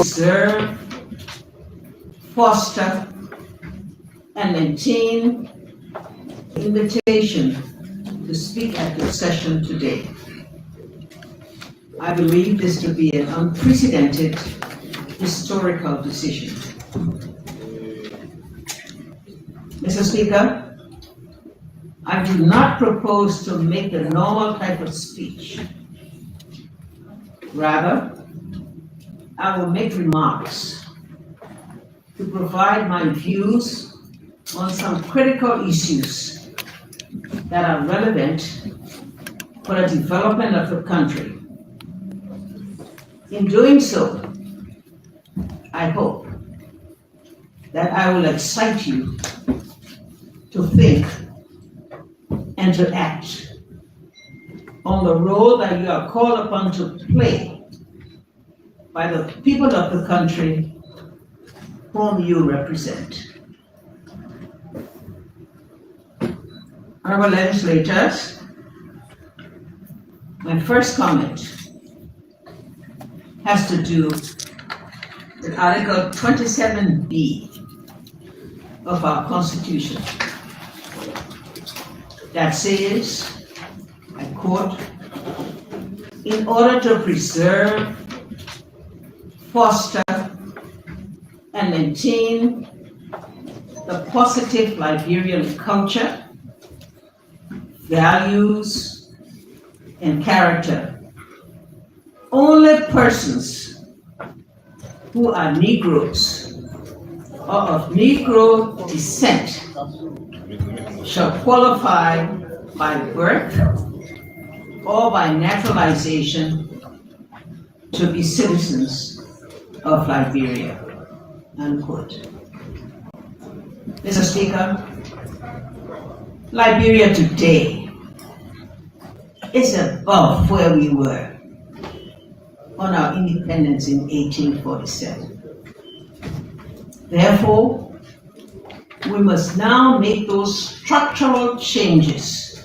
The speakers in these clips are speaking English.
Preserve, foster, and maintain the invitation to speak at your session today. I believe this to be an unprecedented historical decision. Mr. Speaker, I do not propose to make the normal type of speech. Rather, I will make remarks to provide my views on some critical issues that are relevant for the development of the country. In doing so, I hope that I will excite you to think and to act on the role that you are called upon to play by the people of the country whom you represent. Honorable legislators, my first comment has to do with Article 27B of our Constitution that says, I quote, "In order to preserve, foster, and maintain the positive Liberian culture, values, and character, only persons who are Negroes or of Negro descent shall qualify by birth or by naturalization to be citizens of Liberia," unquote. Mr. Speaker, Liberia today is above where we were on our independence in 1847. Therefore, we must now make those structural changes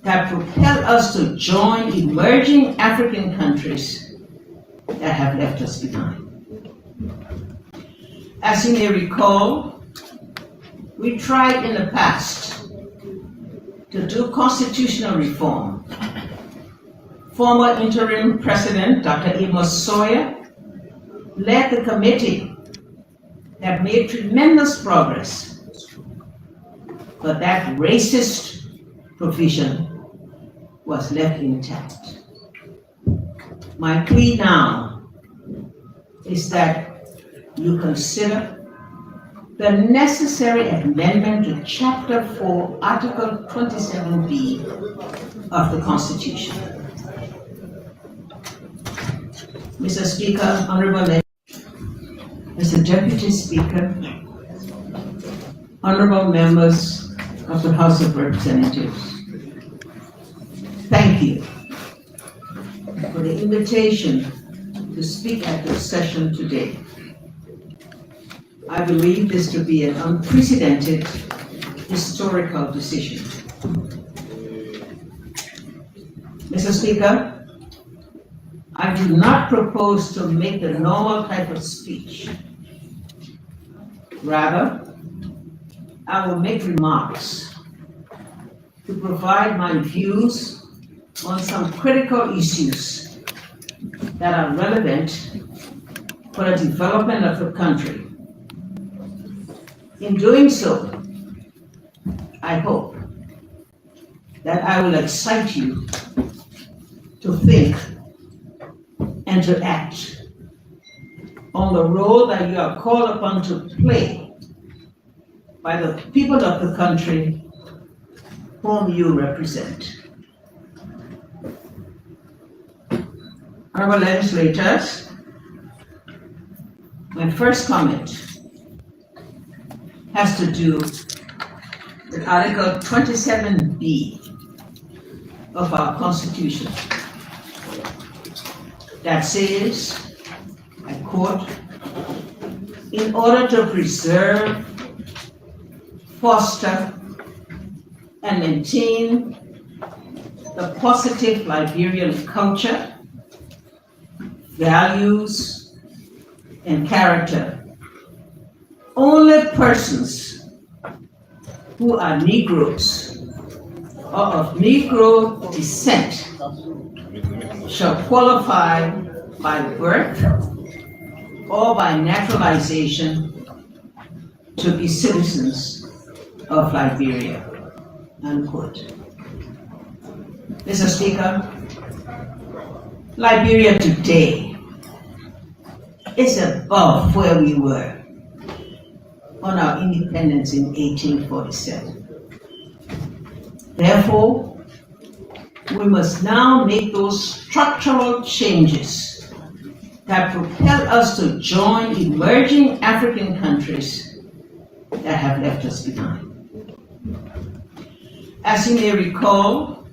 that propel us to join emerging African countries that have left us behind. As you may recall, we tried in the past to do constitutional reform. Former interim president, Dr. Amos Sawyer, led the committee that made tremendous progress, but that racist provision was left intact. My plea now is that you consider the necessary amendment to Chapter 4, Article 27B of the Constitution. Mr. Speaker, Honorable Mr. Deputy Speaker, honorable members of the House of Representatives, thank you for the invitation to speak at your session today. I believe this to be an unprecedented historical decision. Mr. Speaker, I do not propose to make the normal type of speech. Rather, I will make remarks to provide my views on some critical issues that are relevant for the development of the country. In doing so, I hope that I will excite you to think and to act on the role that you are called upon to play by the people of the country whom you represent. Honorable legislators, My first comment has to do with Article 27B of our Constitution that says, I quote, "In order to preserve, foster, and maintain the positive Liberian culture, values, and character, only persons who are Negroes or of Negro descent shall qualify by birth or by naturalization to be citizens of Liberia," unquote. Mr. Speaker, Liberia today is above where we were on our independence in 1847. Therefore, we must now make those structural changes that propel us to join emerging African countries that have left us behind. As you may recall,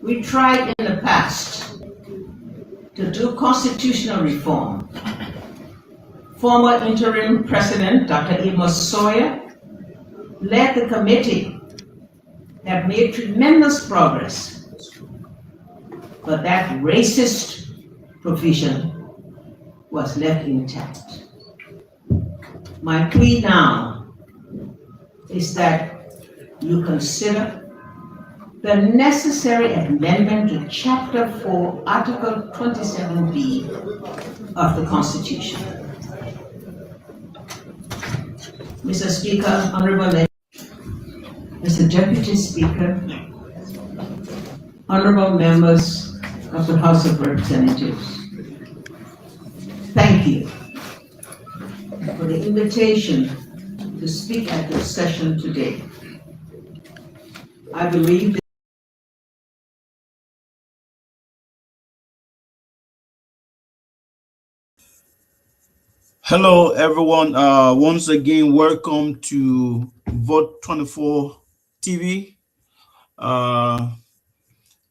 we tried in the past to do constitutional reform. Former interim President Dr. Amos Sawyer led the committee that made tremendous progress, but that racist provision was left intact. My plea now is that you consider the necessary amendment to Chapter 4, Article 27B of the Constitution. Mr. Speaker, Honorable Mr. Deputy Speaker, honorable members of the House of Representatives, thank you for the invitation to speak at this session today. I believe that hello, everyone. Once again, welcome to Vote 24 TV.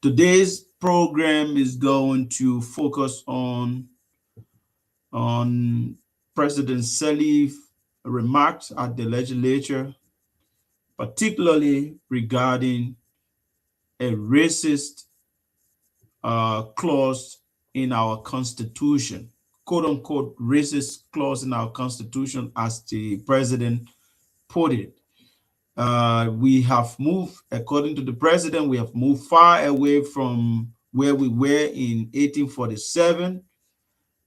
Today's program is going to focus on President Sirleaf's remarks at the legislature, particularly regarding a racist clause in our Constitution, quote-unquote racist clause in our Constitution, as the president put it. We have moved, according to the president, we have moved far away from where we were in 1847,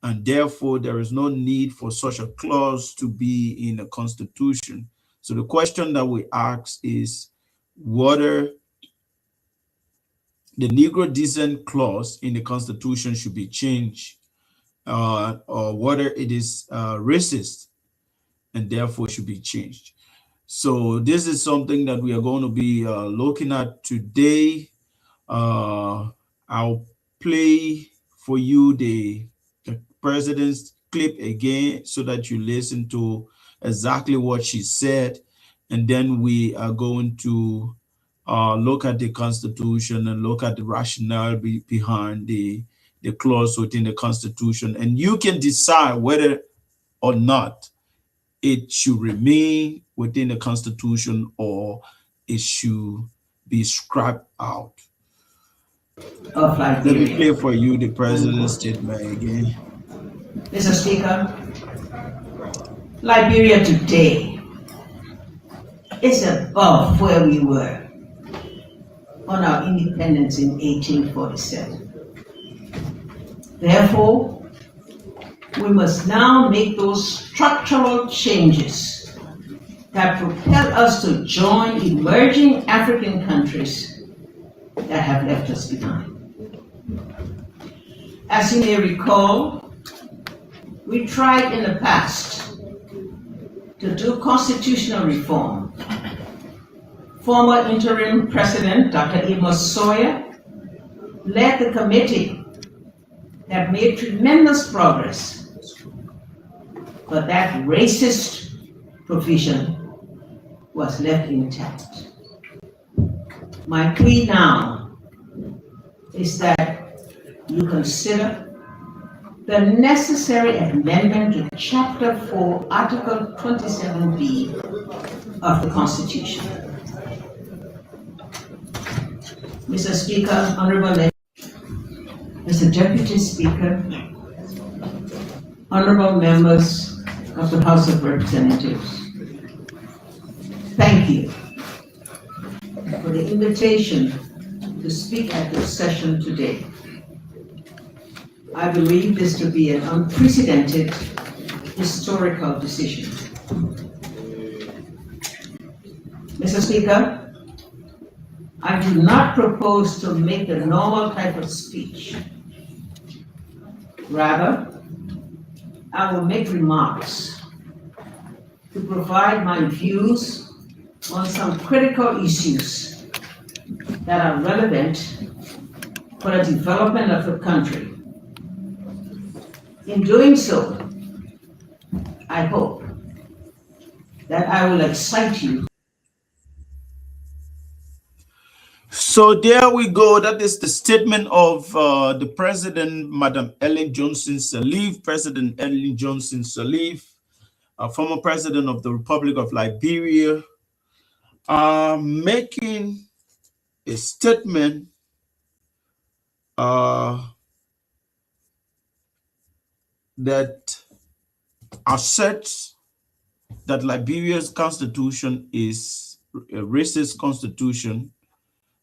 and therefore there is no need for such a clause to be in the Constitution. So the question that we ask is whether the Negro descent clause in the Constitution should be changed, or whether it is racist and therefore should be changed. So this is something that we are going to be looking at today. I'll play for you the president's clip again so that you listen to exactly what she said, and then we are going to look at the Constitution and look at the rationale behind the clause within the Constitution, and you can decide whether or not it should remain within the Constitution or it should be scrapped out. Let me play for you the president's statement again. Mr. Speaker, Liberia today is above where we were on our independence in 1847. Therefore, we must now make those structural changes that propel us to join emerging African countries that have left us behind. As you may recall, we tried in the past to do constitutional reform. Former interim President Dr. Amos Sawyer led the committee that made tremendous progress, but that racist provision was left intact. My plea now is that you consider the necessary amendment to Chapter 4, Article 27B of the Constitution. Mr. Speaker, Honorable Mr. Deputy Speaker, honorable members of the House of Representatives, thank you for the invitation to speak at this session today. I believe this to be an unprecedented historical decision. Mr. Speaker, I do not propose to make the normal type of speech. Rather, I will make remarks to provide my views on some critical issues that are relevant for the development of the country. In doing so, I hope that I will excite you. So there we go. That is the statement of the President, Madam Ellen Johnson Sirleaf, President Ellen Johnson Sirleaf, former President of the Republic of Liberia, making a statement that asserts that Liberia's constitution is a racist constitution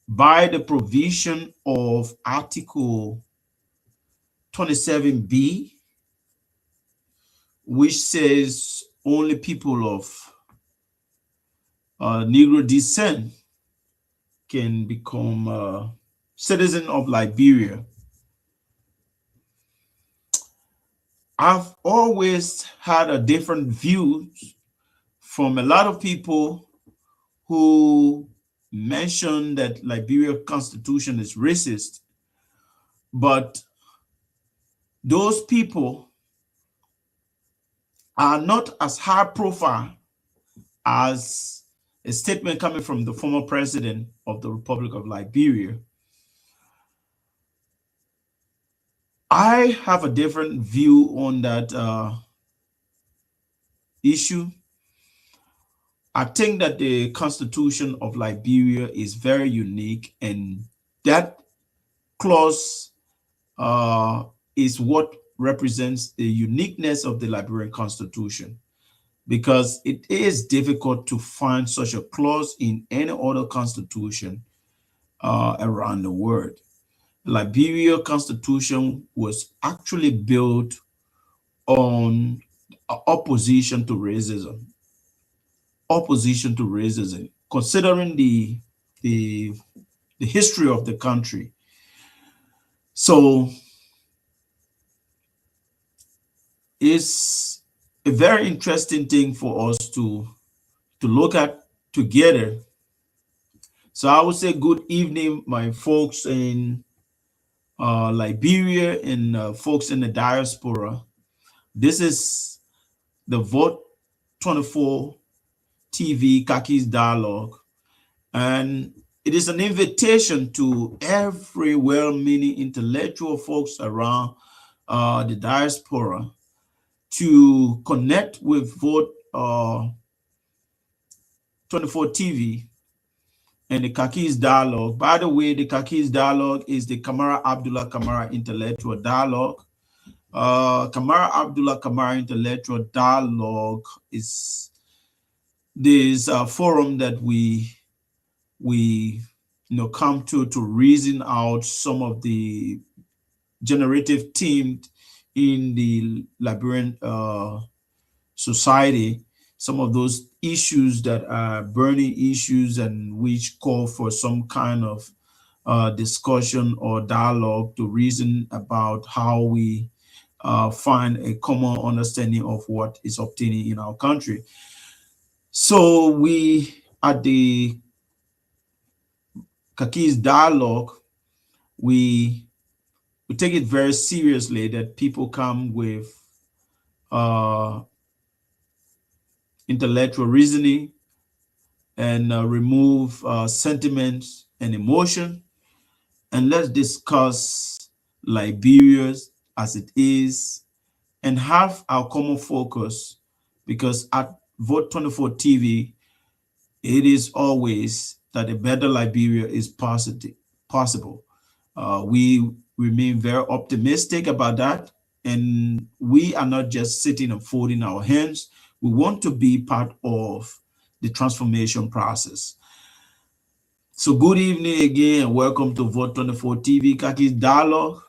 by the provision of Article 27B, which says only people of Negro descent can become citizen of Liberia. I've always had a different view from a lot of people who mention that Liberia constitution is racist, but those people are not as high profile as a statement coming from the former president of the Republic of Liberia. I have a different view on that issue. I think that the Constitution of Liberia is very unique, and that clause is what represents the uniqueness of the Liberian Constitution, because it is difficult to find such a clause in any other constitution around the world. The Liberia Constitution was actually built on opposition to racism. Considering the history of the country. So it's a very interesting thing for us to look at together. So I would say good evening, my folks in Liberia and folks in the diaspora. This is the Vote 24 TV Kakis Dialogue, and it is an invitation to every well-meaning intellectual folks around the diaspora to connect with Vote 24 TV and the Kakis Dialogue. By the way, the Kakis Dialogue is the Kamara Abdullah Kamara Intellectual Dialogue. Kamara Abdullah Kamara Intellectual Dialogue is this forum that we come to reason out some of the generative themes in the Liberian society, some of those issues that are burning issues and which call for some kind of discussion or dialogue to reason about how we find a common understanding of what is obtaining in our country. So we at the Kakis Dialogue, we take it very seriously that people come with intellectual reasoning and remove sentiments and emotion. And let's discuss Liberia as it is and have our common focus, because at Vote 24 TV, it is always that a better Liberia is possible. We remain very optimistic about that. And we are not just sitting and folding our hands. We want to be part of the transformation process. So good evening again and welcome to Vote 24 TV Kaki's Dialogue,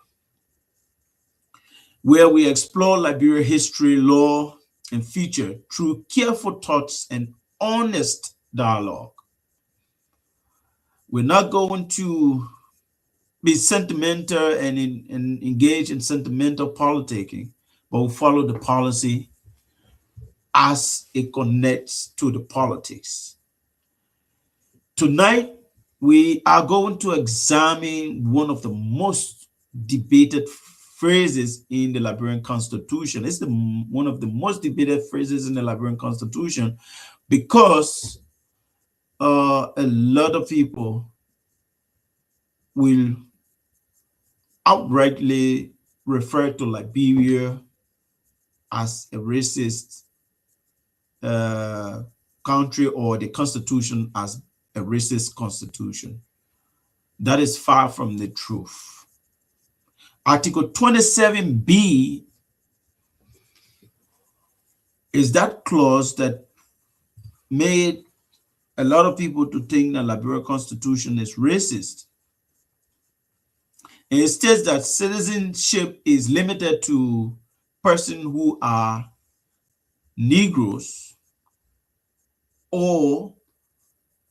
where we explore Liberia history, law, and future through careful thoughts and honest dialogue. We're not going to be sentimental and engage in sentimental politicking, but we follow the policy as it connects to the politics. Tonight, we are going to examine one of the most debated phrases in the Liberian Constitution. It's one of the most debated phrases in the Liberian Constitution because a lot of people will outrightly refer to Liberia as a racist country, or the Constitution as a racist constitution. That is far from the truth. Article 27B is that clause that made a lot of people to think the Liberia Constitution is racist. And it states that citizenship is limited to persons who are Negroes or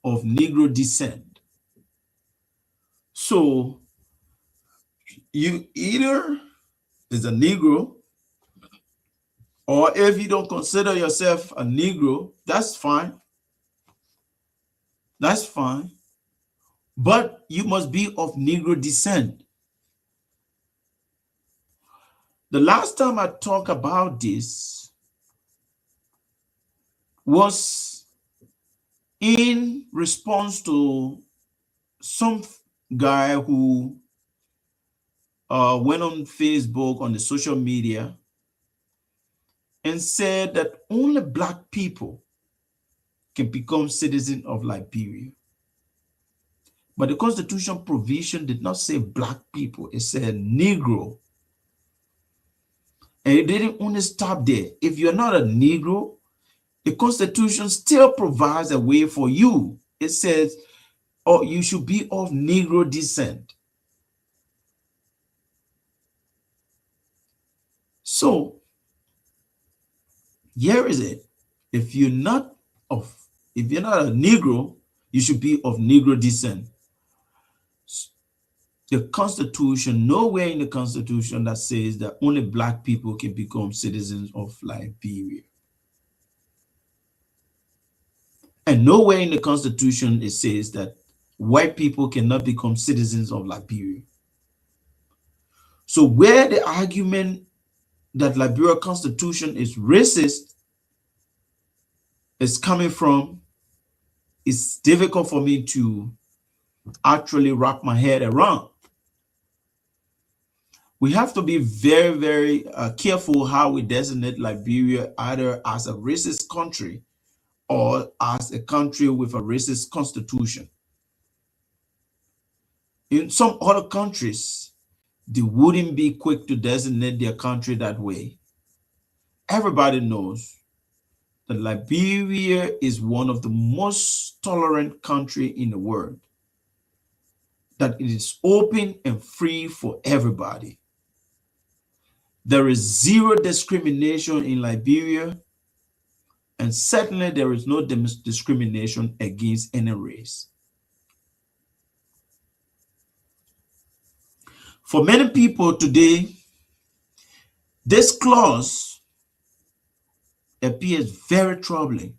of Negro descent. So you either is a Negro, or if you don't consider yourself a Negro, that's fine. That's fine. But you must be of Negro descent. The last time I talked about this was in response to some guy who went on Facebook, on the social media, and said that only Black people can become citizens of Liberia. But the Constitution provision did not say Black people, it said Negro. And it didn't only stop there. If you're not a Negro, the Constitution still provides a way for you. It says, oh, you should be of Negro descent. So here is it. If you're not a Negro, you should be of Negro descent. The Constitution, nowhere in the Constitution that says that only Black people can become citizens of Liberia. And nowhere in the Constitution it says that white people cannot become citizens of Liberia. So where the argument that Liberia Constitution is racist is coming from, it's difficult for me to actually wrap my head around. We have to be very, very careful how we designate Liberia, either as a racist country or as a country with a racist constitution. In some other countries, they wouldn't be quick to designate their country that way. Everybody knows that Liberia is one of the most tolerant countries in the world, that it is open and free for everybody. There is zero discrimination in Liberia, and certainly there is no discrimination against any race. For many people today, this clause appears very troubling.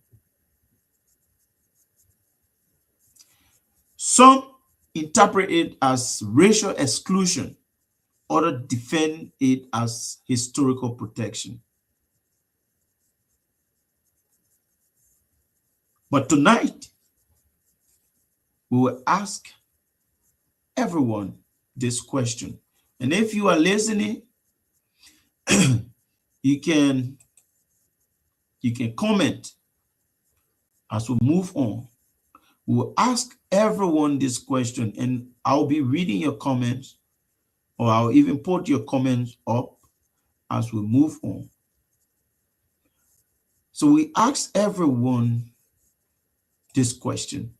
Some interpret it as racial exclusion, others defend it as historical protection. But tonight, we will ask everyone this question. And if you are listening, you can comment as we move on. We will ask everyone this question, and I'll be reading your comments, or I'll even put your comments up as we move on. So we ask everyone this question.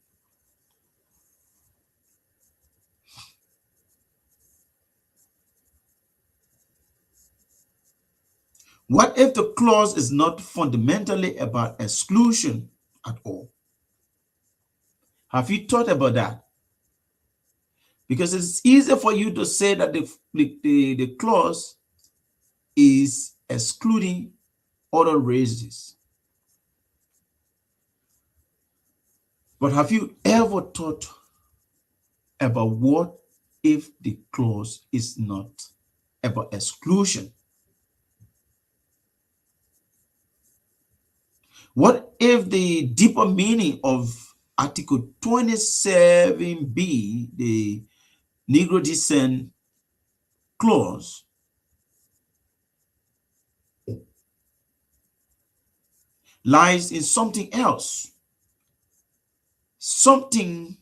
What if the clause is not fundamentally about exclusion at all? Have you thought about that? Because it's easier for you to say that the clause is excluding other races. But have you ever thought about what if the clause is not about exclusion? What if the deeper meaning of Article 27B, the Negro Descent Clause, lies in something else? Something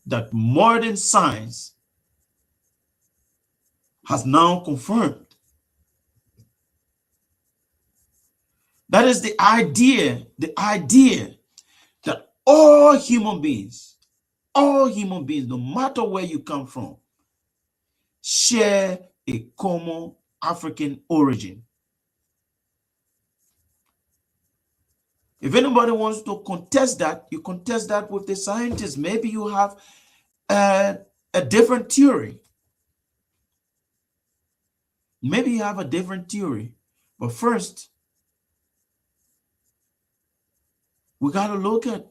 that modern science has now confirmed. That is the idea that all human beings, no matter where you come from, share a common African origin. If anybody wants to contest that, you contest that with the scientists. Maybe you have a different theory. Maybe you have a different theory. But first, we got to look at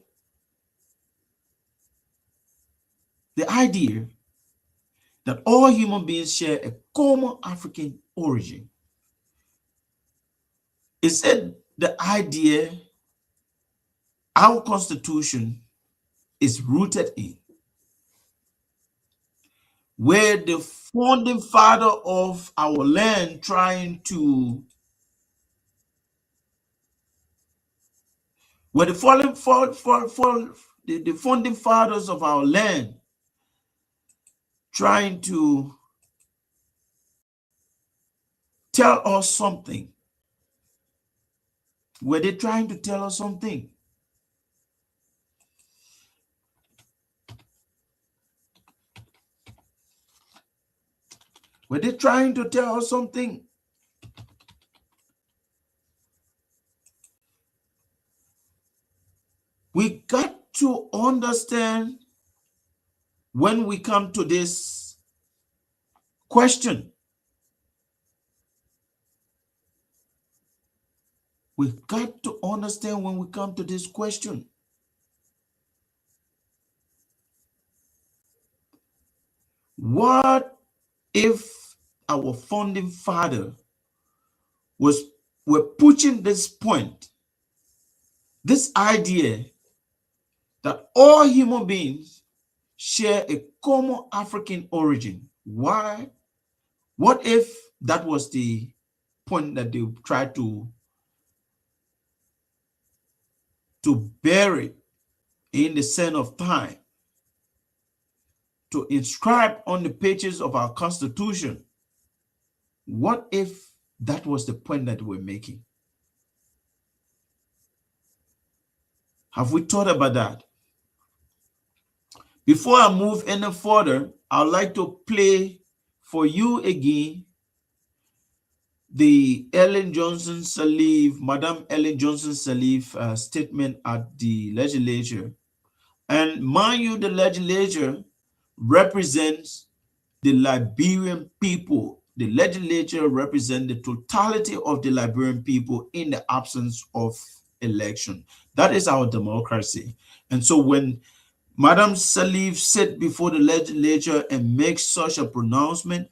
the idea that all human beings share a common African origin. It said the idea our Constitution is rooted in, where the founding father of our land the founding fathers of our land trying to tell us something. Were they trying to tell us something? Were they trying to tell us something? We got to understand when we come to this question. We've got to understand when we come to this question. What if our founding father were pushing this point, this idea that all human beings share a common African origin? Why? What if that was the point that they tried to bury in the sand of time, to inscribe on the pages of our Constitution? What if that was the point that we're making? Have we thought about that? Before I move any further, I'd like to play for you again the Madam Ellen Johnson Sirleaf statement at the legislature. And mind you, the legislature represents the Liberian people. The legislature represents the totality of the Liberian people in the absence of election. That is our democracy. And so when Madam Sirleaf sat before the legislature and makes such a pronouncement,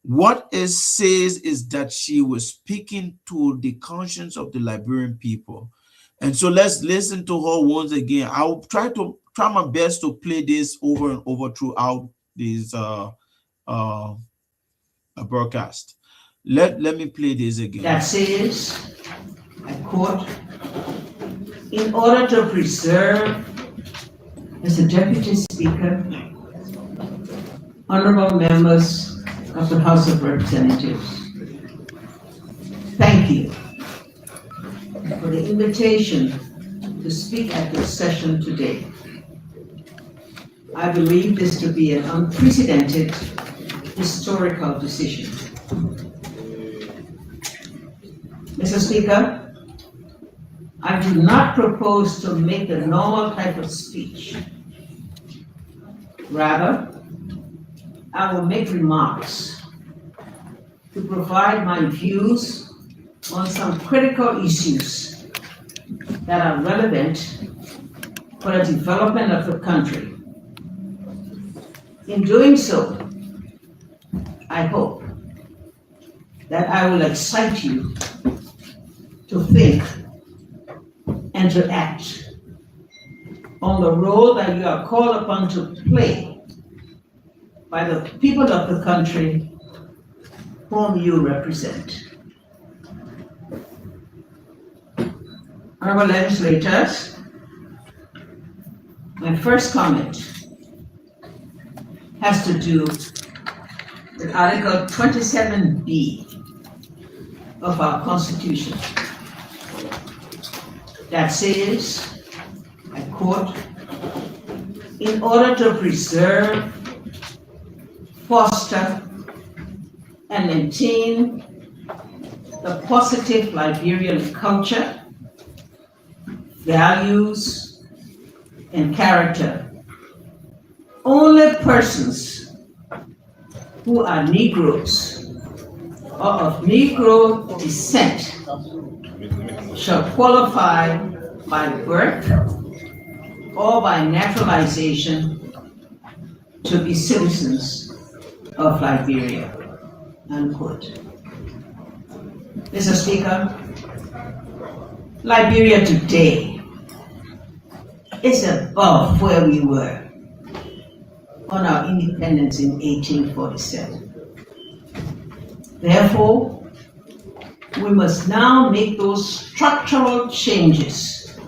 what it says is that she was speaking to the conscience of the Liberian people. And so let's listen to her once again. I'll try my best to play this over and over throughout this broadcast. Let me play this again. That says, I quote, in order to preserve, as the Deputy Speaker, honorable members of the House of Representatives, thank you for the invitation to speak at this session today. I believe this to be an unprecedented historical decision. Mr. Speaker, I do not propose to make the normal type of speech. Rather, I will make remarks to provide my views on some critical issues that are relevant for the development of the country. In doing so, I hope that I will excite you to think and to act on the role that you are called upon to play by the people of the country whom you represent. Honorable legislators, my first comment has to do with Article 27B of our Constitution. That says, I quote, in order to preserve, foster, and maintain the positive Liberian culture, values, and character, only persons who are Negroes or of Negro descent shall qualify by birth or by naturalization to be citizens of Liberia, unquote. Mr. Speaker, Liberia today is above where we were on our independence in 1847. Therefore, we must now make those structural changes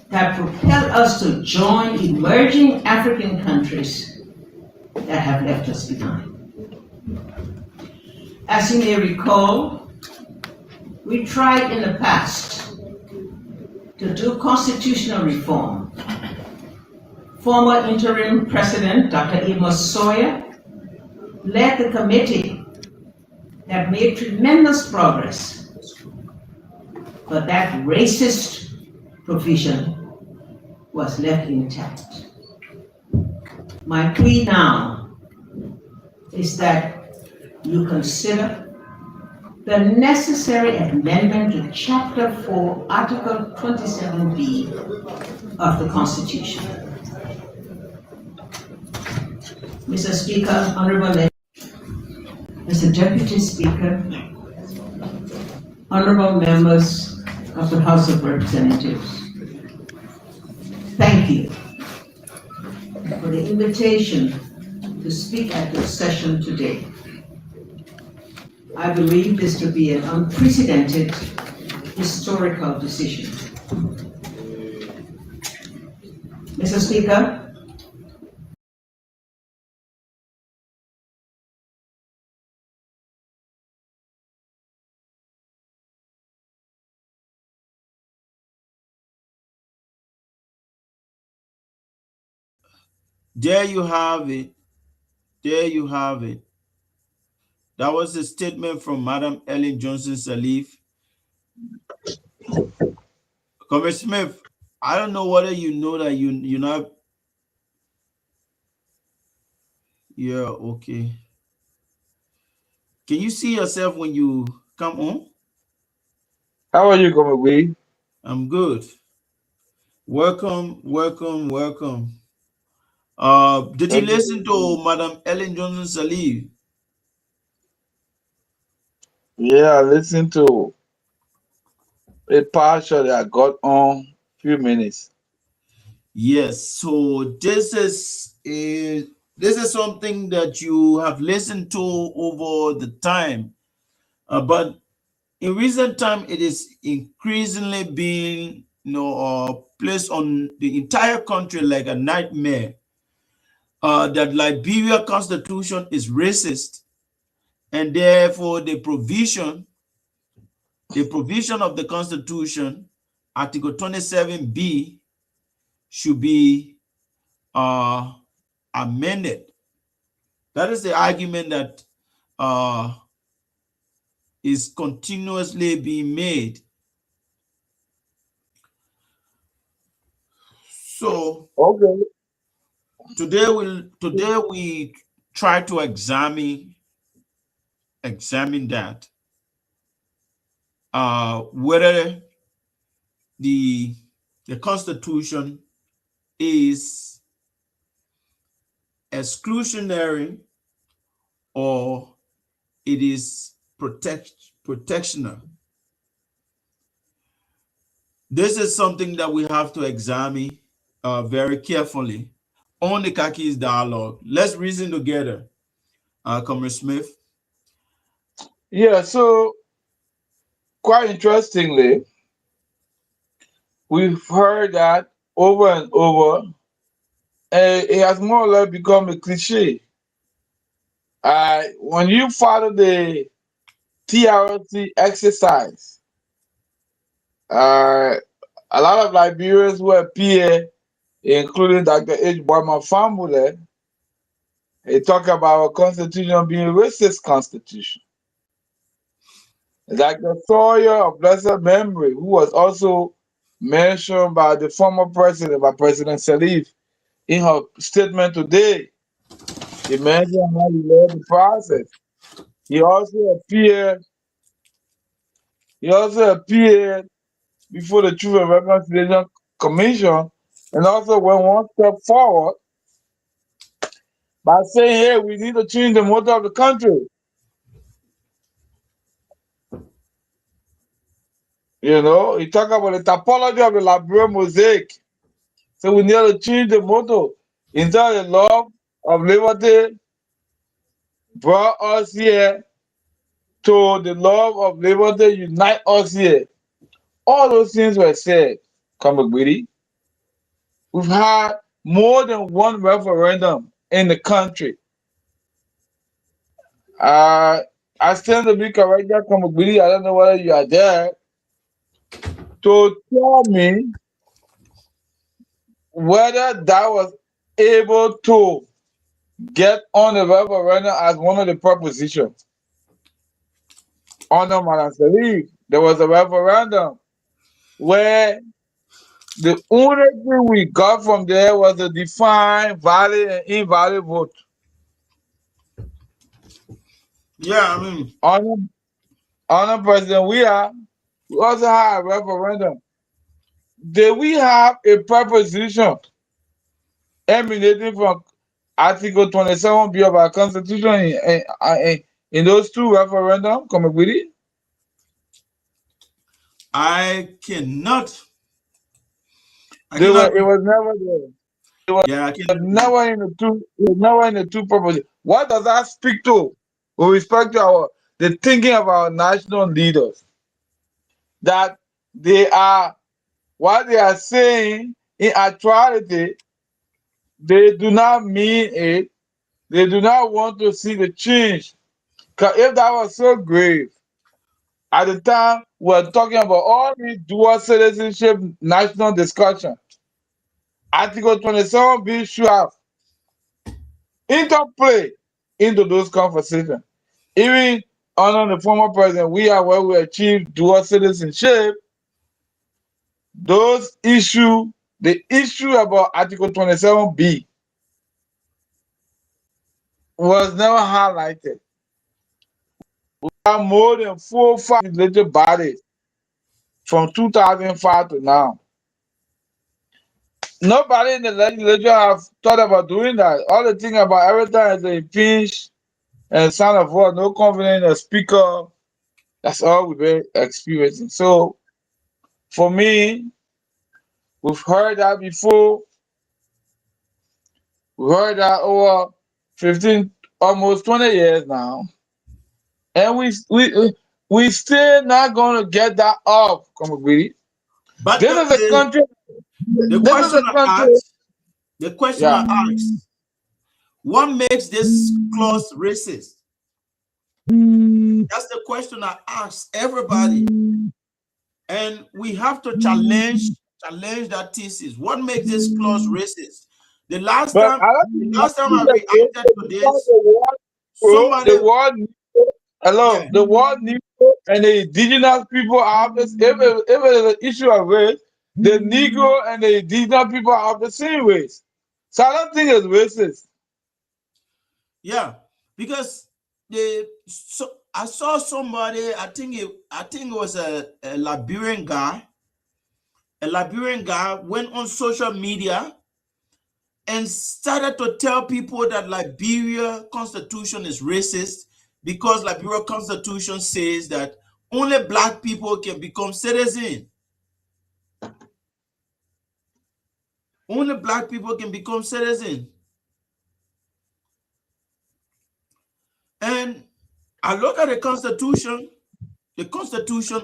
that propel us to join emerging African countries that have left us behind. As you may recall, we tried in the past to do constitutional reform. Former interim president, Dr. Amos Sawyer, led the committee that made tremendous progress, but that racist provision was left intact. My plea now is that you consider the necessary amendment to Chapter 4, Article 27B of the Constitution. Mr. Speaker, Honorable Mr. Deputy Speaker, honorable members of the House of Representatives, thank you for the invitation to speak at this session today. I believe this to be an unprecedented historical decision. Mr. Speaker, there you have it. There you have it. That was a statement from Madam Ellen Johnson Sirleaf. Comrade Smith, I don't know whether you know that you're not. Yeah, okay. Can you see yourself when you come on? How are you, Comrade? I'm good. Welcome, welcome, welcome. Did you listen to Madam Ellen Johnson Sirleaf? Yeah, I listened to a partially I got on few minutes. Yes, so this is something that you have listened to over the time, but in recent time it is increasingly being placed on the entire country like a nightmare. That Liberia constitution is racist, and therefore the provision of the constitution, Article 27B, should be uh, amended. That is the argument that uh, is continuously being made. So Okay. today we try to examine that, whether the the Constitution is exclusionary or it is protectional. This is something that we have to examine very carefully on the Kakis dialogue. Let's reason together, Comrade Smith. Yeah, so quite interestingly, we've heard that over and over, and it has more or less become a cliche. When you follow the TRC exercise, uh, a lot of Liberians who appear, including Dr. H. Boyman Fambule, they talk about our constitution being a racist constitution. Dr. Sawyer of blessed memory, who was also mentioned by the former president, by President Salif, in her statement today, he mentioned how he led the process. He also appeared, he also appeared before the Truth and Reconciliation Commission and also went one step forward by saying, hey, we need to change the motto of the country. You know, he talked about the topology of the Liberian mosaic. So we need to change the motto. Instead of the love of liberty brought us here to the love of liberty unite us here. All those things were said, Kamagbidi. We've had more than one referendum in the country. Uh, I stand to be corrected, Kamagbidi. I don't know whether you are there to tell me whether that was able to get on the referendum as one of the propositions. Under Madam Salif, there was a referendum where the only thing we got from there was a defined valid and invalid vote. Yeah, I mean, Under, under President we also had a referendum. Did we have a proposition emanating from Article 27B of our Constitution in those two referendums? Come with it. I cannot, I They cannot, were, it was never there. yeah, I cannot. Never in the two. It was never in the two propositions. What does that speak to with respect to our the thinking of our national leaders? That they are what they are saying in actuality, they do not mean it. They do not want to see the change. Because if that was so grave, at the time we're talking about all these dual citizenship national discussion, Article 27B should have interplay into those conversations. Even under the former president, we are where we achieved dual citizenship. Those issue, the issue about Article 27B was never highlighted. We have more than 4 or 5 legislative bodies from 2005 to now. Nobody in the legislature have thought about doing that. All the thing about everything is a impeach and sign of what, no confidence in the speaker. That's all we've been experiencing. So For me, we've heard that before. We heard that over 15, almost 20 years now, and we still not gonna get that off, Comrade. But This is a country. the This is question a I country. ask, the question Yeah. I ask, what makes this clause racist? That's the question I ask everybody. And we have to challenge that thesis. What makes this clause racist? The last But time, I don't the think last time that I is reacted to because this, the somebody, world, hello, yeah, the world Negro and the indigenous people are the, if it is an issue of race, the Negro and the indigenous people are the same race. So I don't think it's racist. yeah, because I saw somebody, I think it was a Liberian guy. A Liberian guy went on social media and started to tell people that Liberia constitution is racist because Liberia constitution says that only black people can become citizens. Only black people can become citizens. And I look at the constitution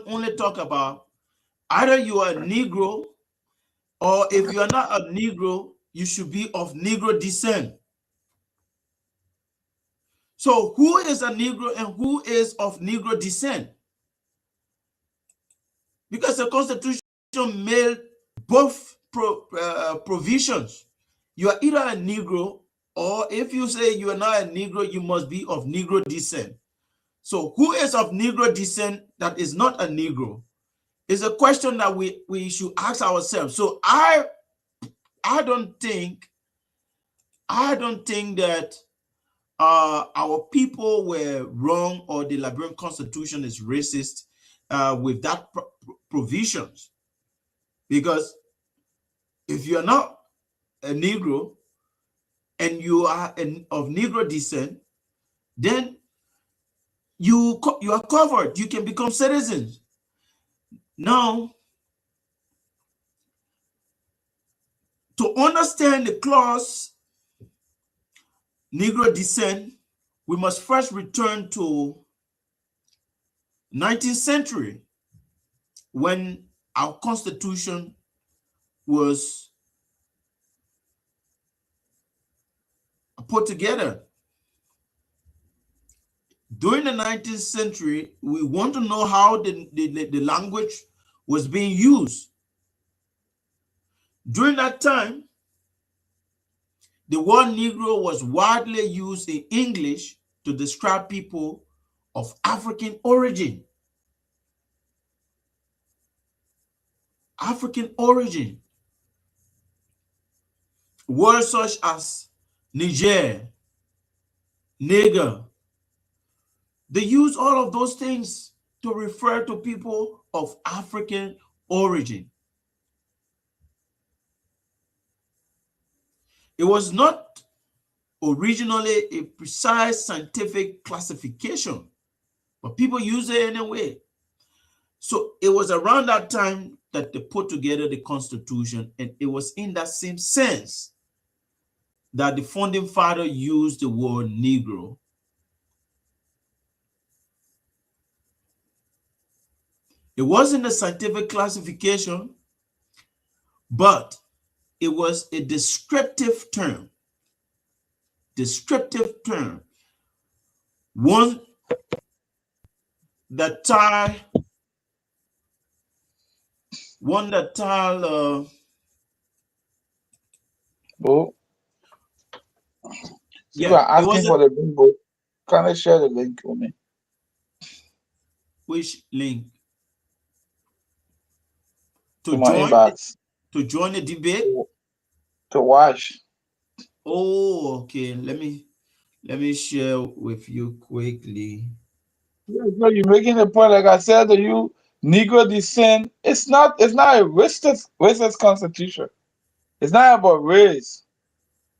only talk about either you are a Negro, or if you are not a Negro, you should be of Negro descent. So who is a Negro and who is of Negro descent? Because the Constitution made both provisions. You are either a Negro, or if you say you are not a Negro, you must be of Negro descent. So who is of Negro descent that is not a Negro is a question that we should ask ourselves. So I don't think that our people were wrong or the Liberian Constitution is racist with that provisions. Because if you are not a Negro and you are of Negro descent, then you are covered. You can become citizens. Now, to understand the clause Negro descent, we must first return to 19th century when our Constitution was put together. During the 19th century, we want to know how the language was being used. During that time, the word Negro was widely used in English to describe people of African origin. African origin. Words such as Niger, nigger, they use all of those things to refer to people of African origin. It was not originally a precise scientific classification, but people use it anyway. So it was around that time that they put together the Constitution, and it was in that same sense that the founding father used the word Negro. It wasn't a scientific classification, but it was a descriptive term. Descriptive term. One that tie Bro, you yeah, are it asking was a for the link, bro. Can I share the link with me which link to to my join inbox the debate. to watch? Oh, okay. Let me share with you quickly. Yeah, so you're making a point, like I said to you, Negro descent. It's not a racist constitution. It's not about race.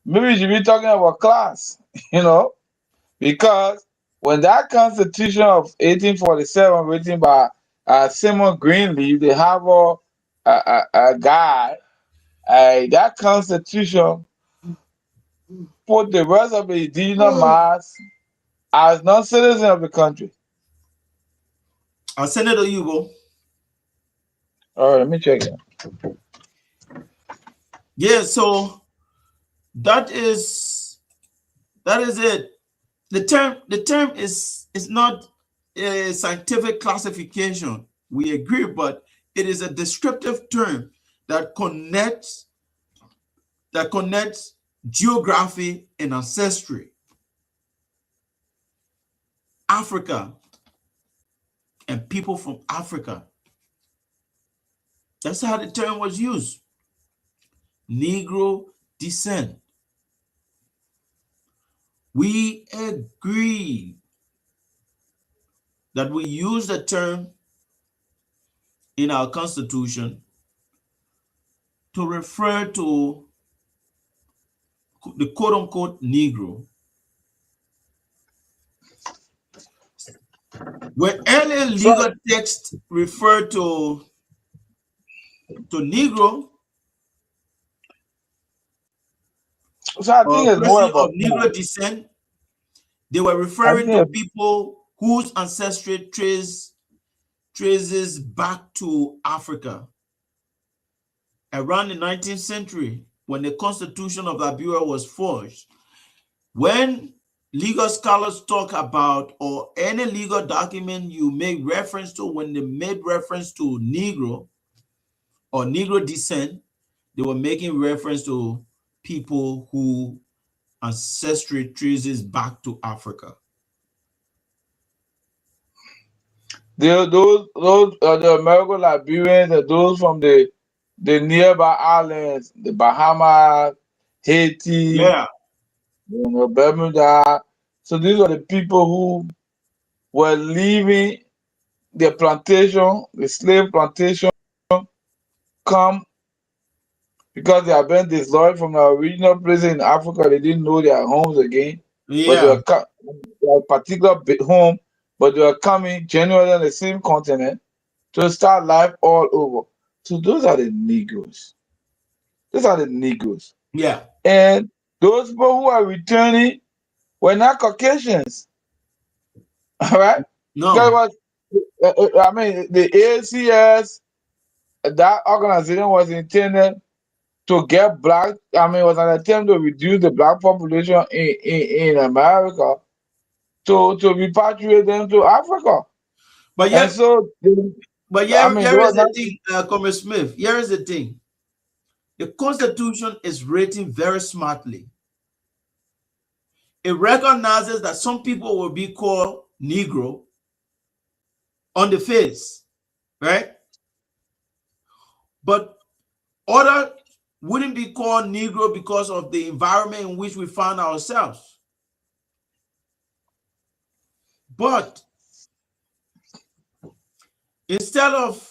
Maybe you should be talking about class, you know, because when that Constitution of 1847 written by Simon Greenleaf, they have all a guy, that constitution put the rest of the indigenous mass as non-citizens of the country. Senator Hugo. All right, let me check it. Yeah, so that is it. The term is not a scientific classification. We agree, but it is a descriptive term that connects geography and ancestry, Africa, and people from Africa. That's how the term was used. Negro descent. We agree that we use the term in our Constitution to refer to the quote-unquote Negro. When earlier legal texts refer to Negro So I think or it's more person of about Negro descent, they were I referring to think people whose ancestry traces back to Africa. Around the 19th century, when the Constitution of Liberia was forged, when legal scholars talk about, or any legal document you make reference to, when they made reference to Negro or Negro descent, they were making reference to people who ancestry traces back to Africa. those the American Liberians and those from the nearby islands, the Bahamas, Haiti, Yeah, Bermuda. So these are the people who were leaving the plantation, the slave plantation, come because they have been disloyal from the original place in Africa. They didn't know their homes again, but they yeah, were their particular home, but they were coming genuinely on the same continent to start life all over. So those are the Negroes. Those are the Negroes. yeah. And those people who are returning were not Caucasians. All right? No, Because I mean, the ACS, that organization was intended to get black, I mean, it was an attempt to reduce the black population in America to repatriate them to Africa. but And yet, so, I mean, they here were is the not. thing, Comrade Smith. Here is the thing. The Constitution is written very smartly. It recognizes that some people will be called Negro on the face, right? But other wouldn't be called Negro because of the environment in which we found ourselves. But instead of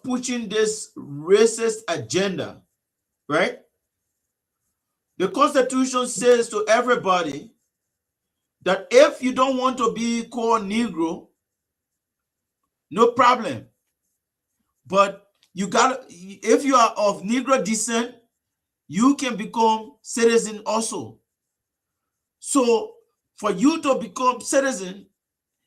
pushing this racist agenda, right? The Constitution says to everybody that if you don't want to be called Negro, no problem. But you got, if you are of Negro descent, you can become citizen also. So for you to become citizen,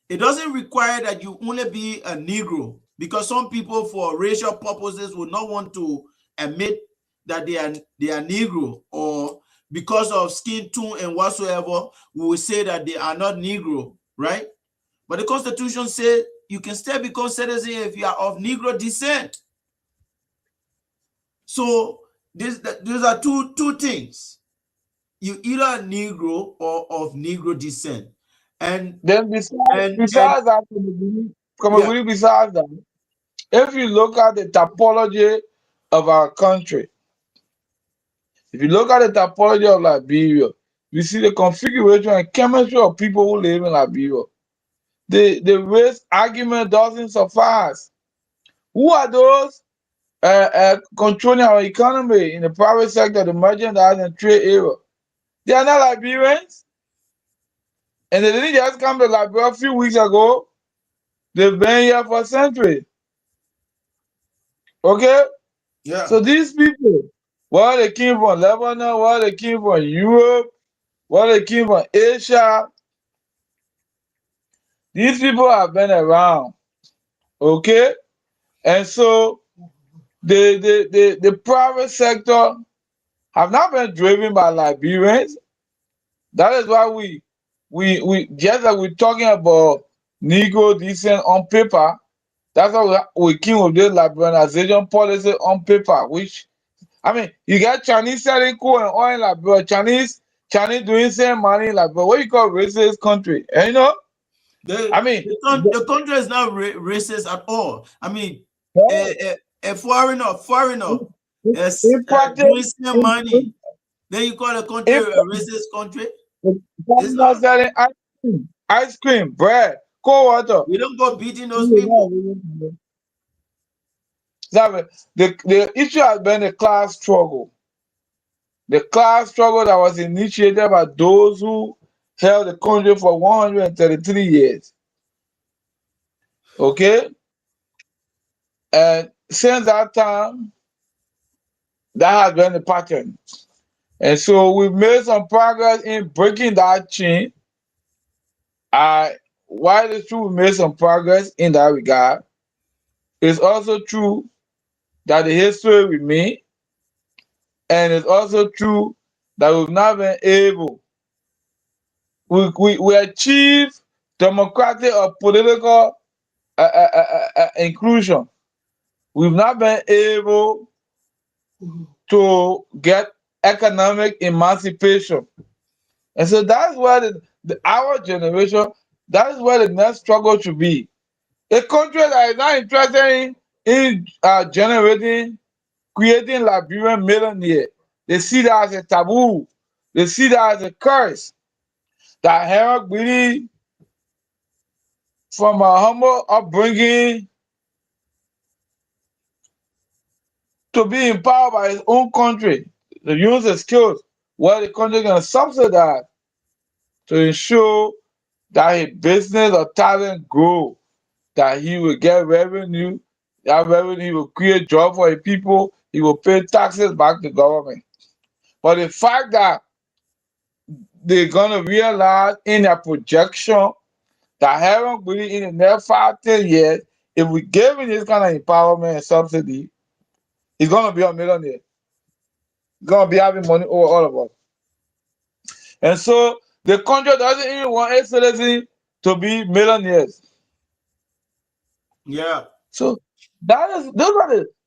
it doesn't require that you only be a Negro, because some people for racial purposes would not want to admit that they are Negro, or because of skin tone and whatsoever, we will say that they are not Negro, right? But the Constitution says you can still become citizen if you are of Negro descent. So these are two things. You either a Negro or of Negro descent. And Then besides that, yeah, besides that, if you look at the topology of our country, if you look at the topology of Liberia, you see the configuration and chemistry of people who live in Liberia. The race argument doesn't suffice. Who are those controlling our economy in the private sector, the merchandise and trade area? They are not Liberians, and they didn't just come to Liberia a few weeks ago. They've been here for centuries. Okay? So Yeah. these people, whether they came from Lebanon, whether they came from Europe, whether they came from Asia, these people have been around. Okay? And so the private sector have not been driven by Liberians. That is why we just like we're talking about Negro descent on paper, that's why we came with this liberalization policy on paper, which I mean, you got Chinese selling coal and oil in Liberia, Chinese doing same money in Liberia. What you call racist country? And you know, I mean, The country is not racist at all. I mean, well, a foreigner is in practice, doing some money. in, Then you call a country in, a racist country? It's China not. selling ice cream, bread, cold water. We don't go beating those people. So, the issue has been the class struggle. The class struggle that was initiated by those who held the country for 133 years. Okay? And since that time, that has been the pattern. And so we've made some progress in breaking that chain. While it's true we made some progress in that regard, it's also true that the history remains, and it's also true that we've not been able, we achieve democratic or political inclusion. We've not been able to get economic emancipation. And so that's where our generation, that is where the next struggle should be. A country that is not interested in generating, creating Liberian millionaire, they see that as a taboo. They see that as a curse. That Herod really, from a humble upbringing, to be empowered by his own country, to use his skills, what the country is going to subsidize to ensure that his business or talent grow, that he will get revenue, that revenue will create job for the people, he will pay taxes back to government. But the fact that they're gonna realize in their projection that having really in the next 5, 10 years, if we give him this kind of empowerment and subsidy, he's gonna be a millionaire. He's gonna be having money over all of us. And so the country doesn't even want its citizens to be millionaires. Yeah. So that is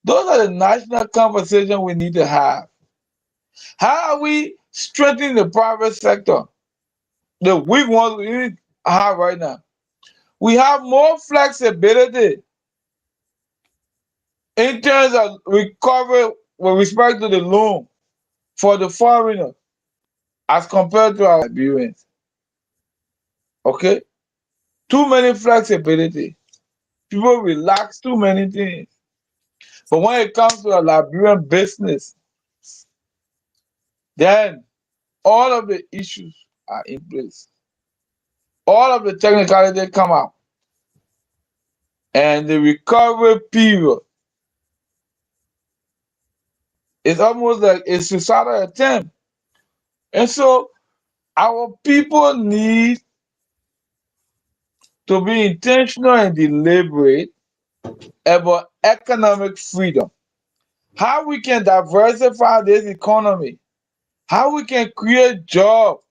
those are the national conversations we need to have. How are we strengthening the private sector? The weak ones we need to have right now. We have more flexibility in terms of recovery with respect to the loan for the foreigner as compared to our Liberians. Okay? Too many flexibility. People relax too many things. But when it comes to a Liberian business, then all of the issues are in place. All of the technicalities come out. And the recovery period is almost like a suicidal attempt. And so our people need to be intentional and deliberate about economic freedom. How we can diversify this economy, how we can create jobs,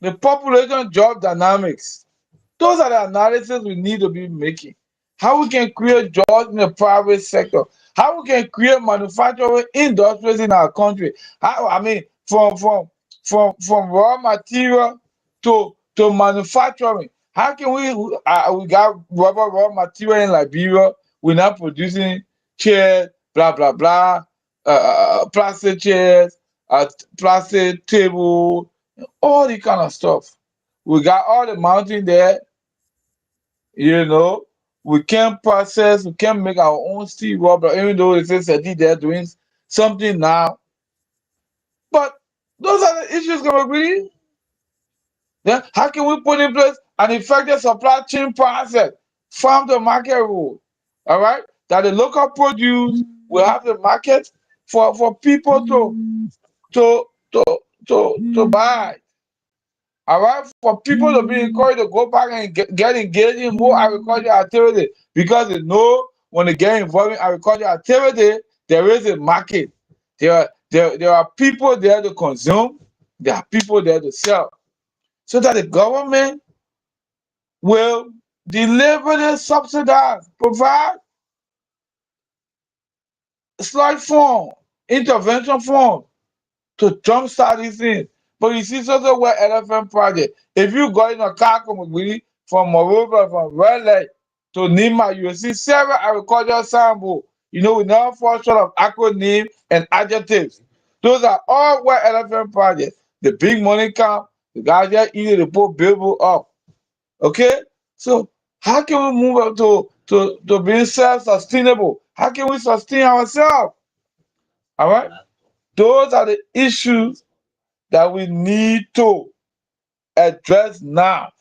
the population job dynamics. Those are the analysis we need to be making. How we can create jobs in the private sector. How we can create manufacturing industries in our country. How, I mean, from raw material to manufacturing. How can we got rubber raw material in Liberia? We're not producing chairs, blah blah blah, plastic chairs, plastic table, all the kind of stuff. We got all the mountain there, you know. We can process, we can make our own steel rubber, even though it says that they're doing something now. But those are the issues gonna be. Then how can we put in place an effective supply chain process, farm to market rule? All right. that the local produce will have the market for people to to to buy. All right, for people to be encouraged to go back and get engaged in more agricultural activity, because they know when they get involved in agricultural activity, there is a market. There are people there to consume, there are people there to sell. So that the government will deliberately subsidize, provide slide fund, intervention fund to jumpstart these things. But you see, so where elephant project. If you go in a car from Moreover, from Red Lake to Nima, you will see several agricultural samples. You know, we never fall short of acronym and adjectives. Those are all where elephant projects. The big money come, the guys just eat it, they put billboard up. Okay? So how can we move up to being self-sustainable? How can we sustain ourselves? All right? Those are the issues that we need to address now.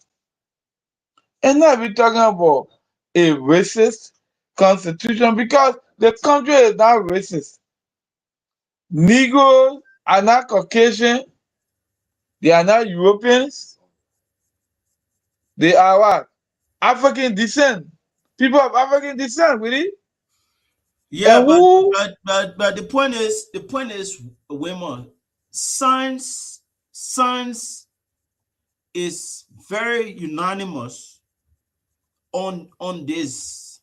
And not be talking about a racist constitution, because the country is not racist. Negroes are not Caucasian, they are not Europeans, they are what? African descent. People of African descent, really? Yeah, And who but the point is, women, science is very unanimous on this.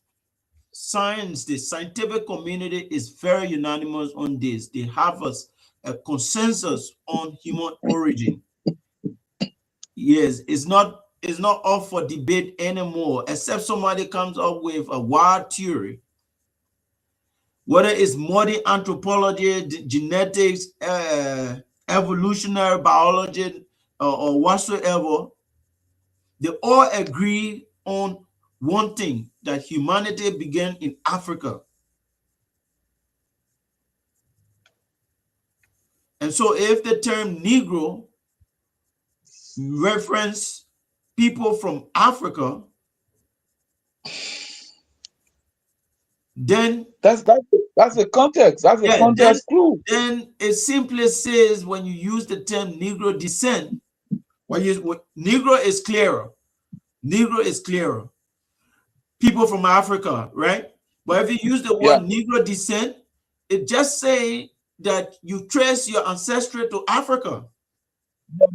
Science, the scientific community is very unanimous on this. They have a consensus on human origin. Yes, it's not up for debate anymore, except somebody comes up with a wild theory. Whether it's modern anthropology, genetics, evolutionary biology, or whatsoever, they all agree on one thing, that humanity began in Africa. And so if the term Negro reference people from Africa, then that's the context. That's the yeah, context clue. then it simply says, when you use the term Negro descent, Negro is clearer. Negro is clearer. People from Africa, right? But if you use the Yeah. word Negro descent, it just say that you trace your ancestry to Africa.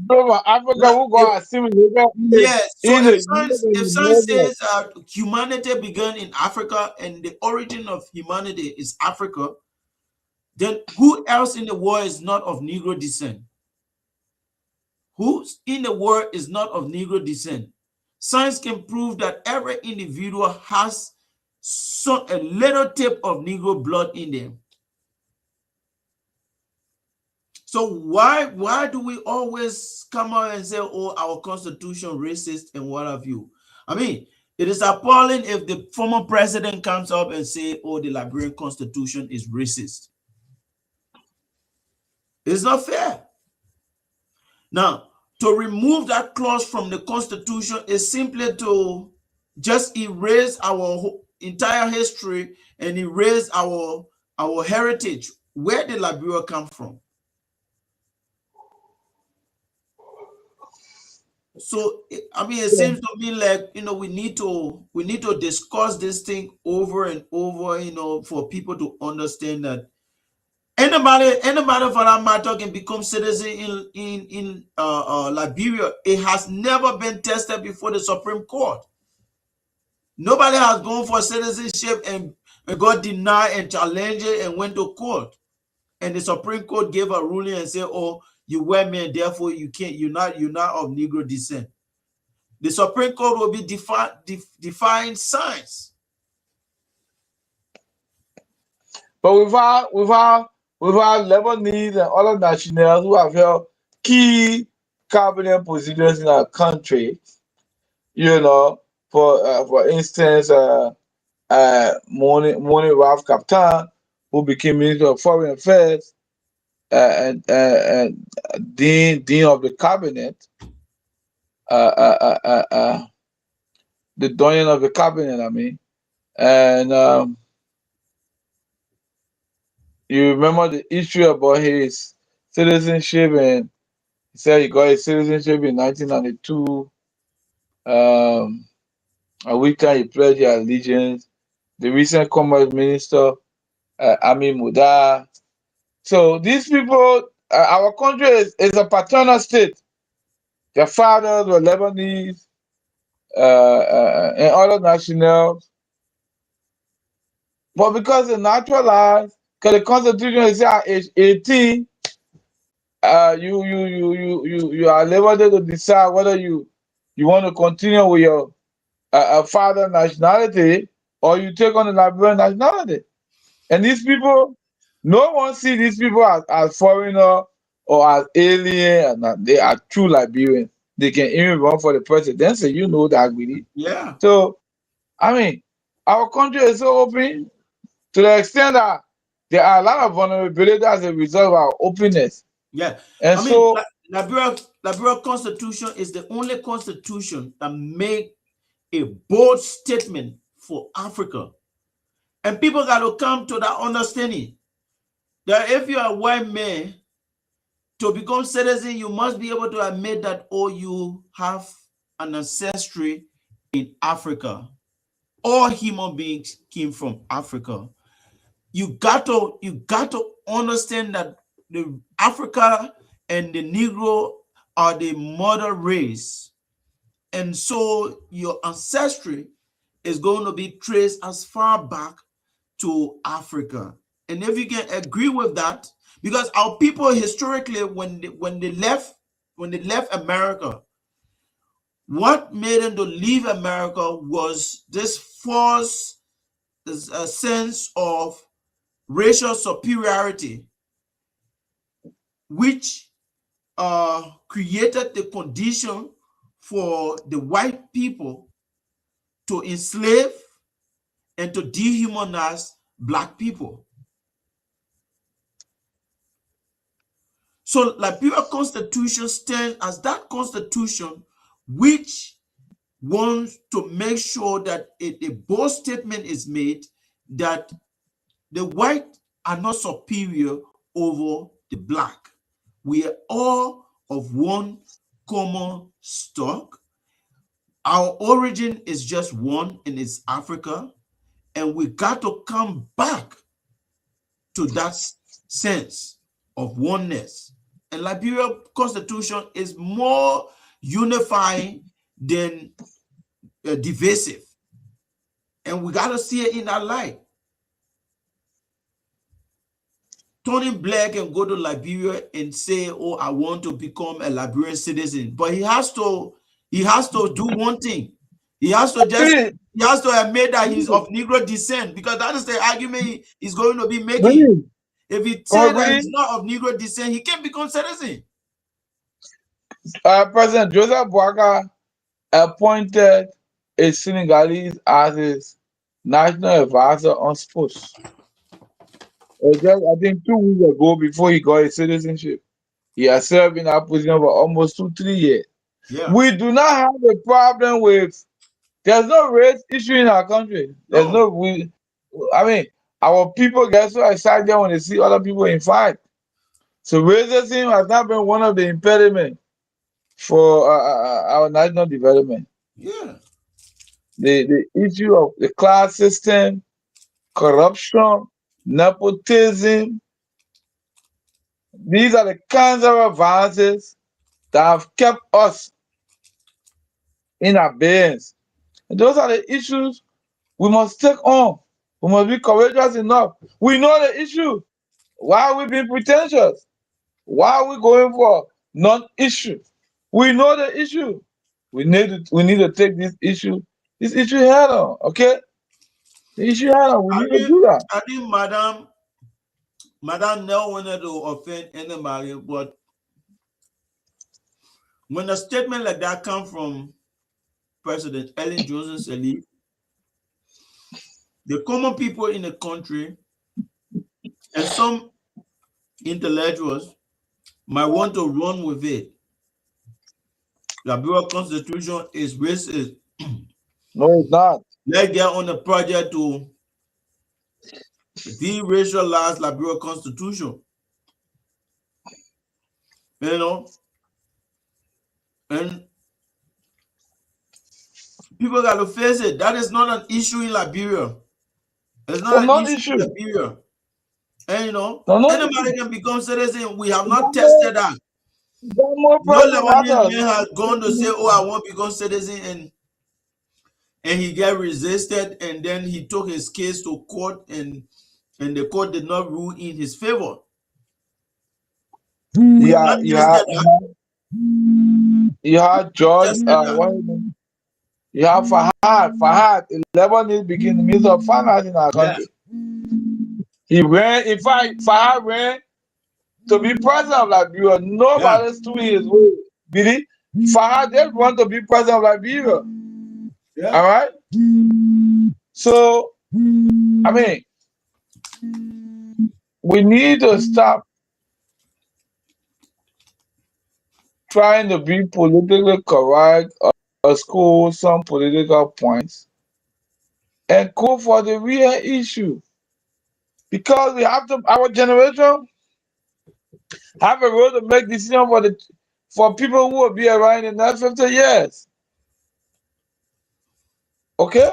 From Africa Like, who go assimilate yes. So in if the science Europe if and science the says humanity began in Africa and the origin of humanity is Africa, then who else in the world is not of Negro descent? Who in the world is not of Negro descent? Science can prove that every individual has a little tip of Negro blood in them. So why do we always come out and say, oh, our constitution racist and what have you? I mean, it is appalling if the former president comes up and say, oh, the Liberian constitution is racist. It's not fair. Now, to remove that clause from the constitution is simply to just erase our entire history and erase our heritage. Where did Liberia come from? So I mean, it seems to me like, we need to discuss this thing over and over, for people to understand that anybody for that matter can become citizen in Liberia. It has never been tested before the Supreme Court. Nobody has gone for citizenship and got denied and challenged it and went to court. And the Supreme Court gave a ruling and said, oh, you white man, therefore you can't, you're not of Negro descent. The Supreme Court will be defying science. But without Lebanese and other nationals who have held key cabinet positions in our country, for instance, Moni Ralph Captain, who became Minister of Foreign Affairs, and Dean of the Cabinet, the Doyen of the Cabinet, I mean, and You remember the issue about his citizenship, and he said he got his citizenship in 1992. Um, a week time he pledged his allegiance. The recent Commerce Minister, Ami Muda. So these people, our country is a paternal state. Their fathers were Lebanese and other nationals, but because they naturalized, because the Constitution is at age 18, you are limited to decide whether you want to continue with your father nationality or you take on the Liberian nationality. And these people, no one see these people as foreigner or as alien, and that they are true Liberians. They can even run for the presidency. You know that, really. Yeah, So, I mean, our country is so open to the extent that there are a lot of vulnerability as a result of our openness. yeah. And I mean, so, Liberia Constitution is the only constitution that make a bold statement for Africa. And people got to come to that understanding that if you're a white man, to become citizen, you must be able to admit that, oh, you have an ancestry in Africa. All human beings came from Africa. You got to understand that the Africa and the Negro are the mother race. And so your ancestry is going to be traced as far back to Africa. And if you can agree with that, because our people historically, when they left America, what made them to leave America was this false sense of racial superiority, which created the condition for the white people to enslave and to dehumanize black people. So Liberia Constitution stands as that constitution which wants to make sure that a bold statement is made that the white are not superior over the black. We are all of one common stock. Our origin is just one, and it's Africa. And we got to come back to that sense of oneness. And Liberia Constitution is more unifying than divisive. And we got to see it in that light. Tony Blair can go to Liberia and say, "Oh, I want to become a Liberian citizen," but he has to do one thing. He has to admit that he's of Negro descent, because that is the argument he's going to be making. really, If he says that he's not of Negro descent, he can't become citizen. President Joseph Boakai appointed a Senegalese as his national advisor on sports. Just, I think 2 weeks ago, before he got his citizenship, he has served in that position for almost 2, 3 years. Yeah. We do not have a problem with. There's no race issue in our country. There's No. I mean, our people get so excited when they see other people in fight. So racism has not been one of the impediments for our national development. Yeah. The issue of the class system, corruption, nepotism, these are the kinds of advances that have kept us in abeyance. And those are the issues we must take on. We must be courageous enough. We know the issue. Why are we being pretentious? Why are we going for non-issue? We know the issue. We need to take this issue head on. Okay? The issue head on. We need to do that. I think Madam never wanted to offend anybody, but when a statement like that comes from President Ellen Johnson Sirleaf, the common people in the country and some intellectuals might want to run with it. The Liberia Constitution is racist. No, it's not. Let's get on the project to the racialized Liberia constitution. You know, and people got to face it. That is not an issue in Liberia. It's It's not an not issue issue. in Liberia. And No anybody can become citizen. We have not issue. tested that. That more No person Lebanese matters. man has gone to say, "Oh, I want to become citizen," and he get resisted, and then he took his case to court, and the court did not rule in his favor. We have Yeah, not tested that. you have George. Tested that. What his name? You have Fahad. Fahad, 11 begin the Minister of Finance in our Yeah, country. He ran. In fact, Fahad ran to be president of Liberia. yeah, Nobody stood in his way. Did he? Fahad just want to be president of Liberia. All yeah. right. So I mean, we need to stop trying to be politically correct or score some political points and go for the real issue. Because we have to, our generation have a role to make decisions for people who will be around in the next 50 years. Okay?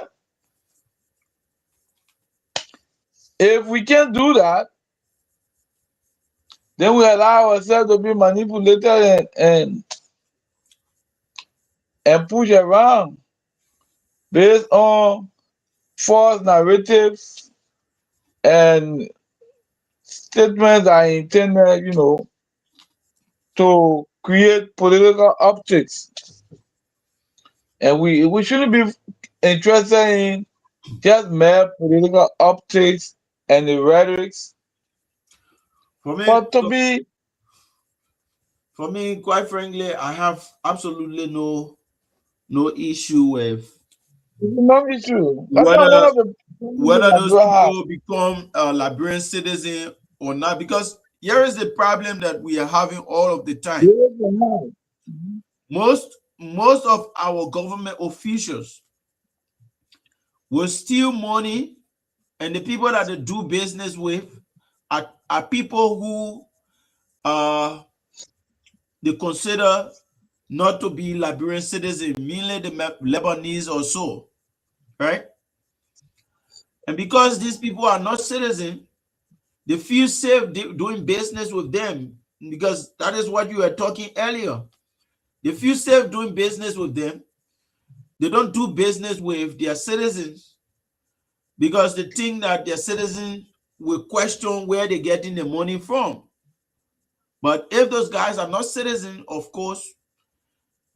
If we can't do that, then we allow ourselves to be manipulated and pushed around based on false narratives and statements that are intended, to create political optics. And we shouldn't be interested in just mere political optics and the rhetorics, For me, but to be quite frankly, I have absolutely no issue with no issue. That's not one whether of the problems that those you have. people become a Liberian citizen or not. Because here is the problem that we are having all of the time. Yes or no? Most of our government officials will steal money, and the people that they do business with are people who they consider not to be Liberian citizens, mainly the Lebanese or so, right? And because these people are not citizens, they feel safe doing business with them, because that is what you were talking earlier. They feel safe doing business with them. They don't do business with their citizens because they think that their citizens will question where they're getting the money from. But if those guys are not citizens, of course,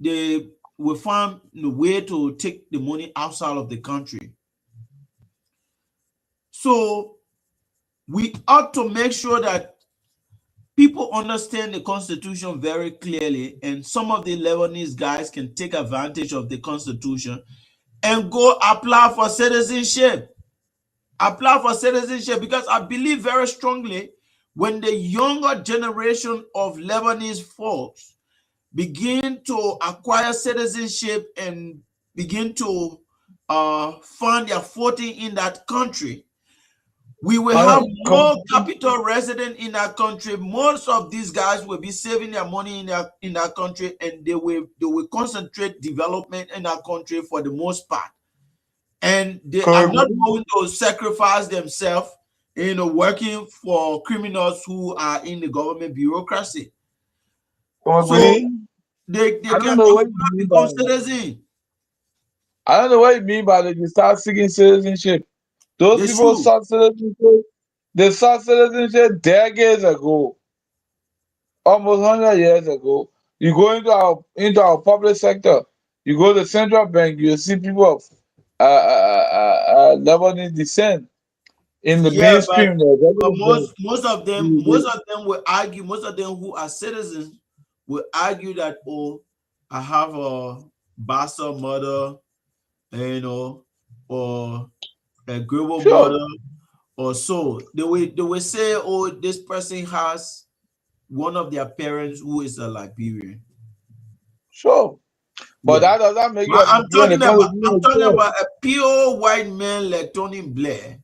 they will find a way to take the money outside of the country. So we ought to make sure that people understand the Constitution very clearly, and some of the Lebanese guys can take advantage of the Constitution and go apply for citizenship. Apply for citizenship, because I believe very strongly when the younger generation of Lebanese folks begin to acquire citizenship and begin to find their footing in that country, we will I have mean, more capital resident in that country. Most of these guys will be saving their money in that country, and they will concentrate development in that country for the most part. And they are not going to sacrifice themselves, working for criminals who are in the government bureaucracy. So they I don't can know what you mean by become citizens. I don't know what you mean by that. You start seeking citizenship. Those They people should. sought citizenship. They sought citizenship decades ago, almost 100 years ago. You go into our public sector. You go to central bank. You see people of Lebanese descent in the Yeah, but mainstream. There. most of them will argue. Most of them who are citizens will argue that, oh, I have a bastard mother, or a grable Sure, mother, or so. They will say, oh, this person has one of their parents who is a Liberian. sure. But Yeah. that does not make you But a Liberian. I'm talking about a pure white man like Tony Blair.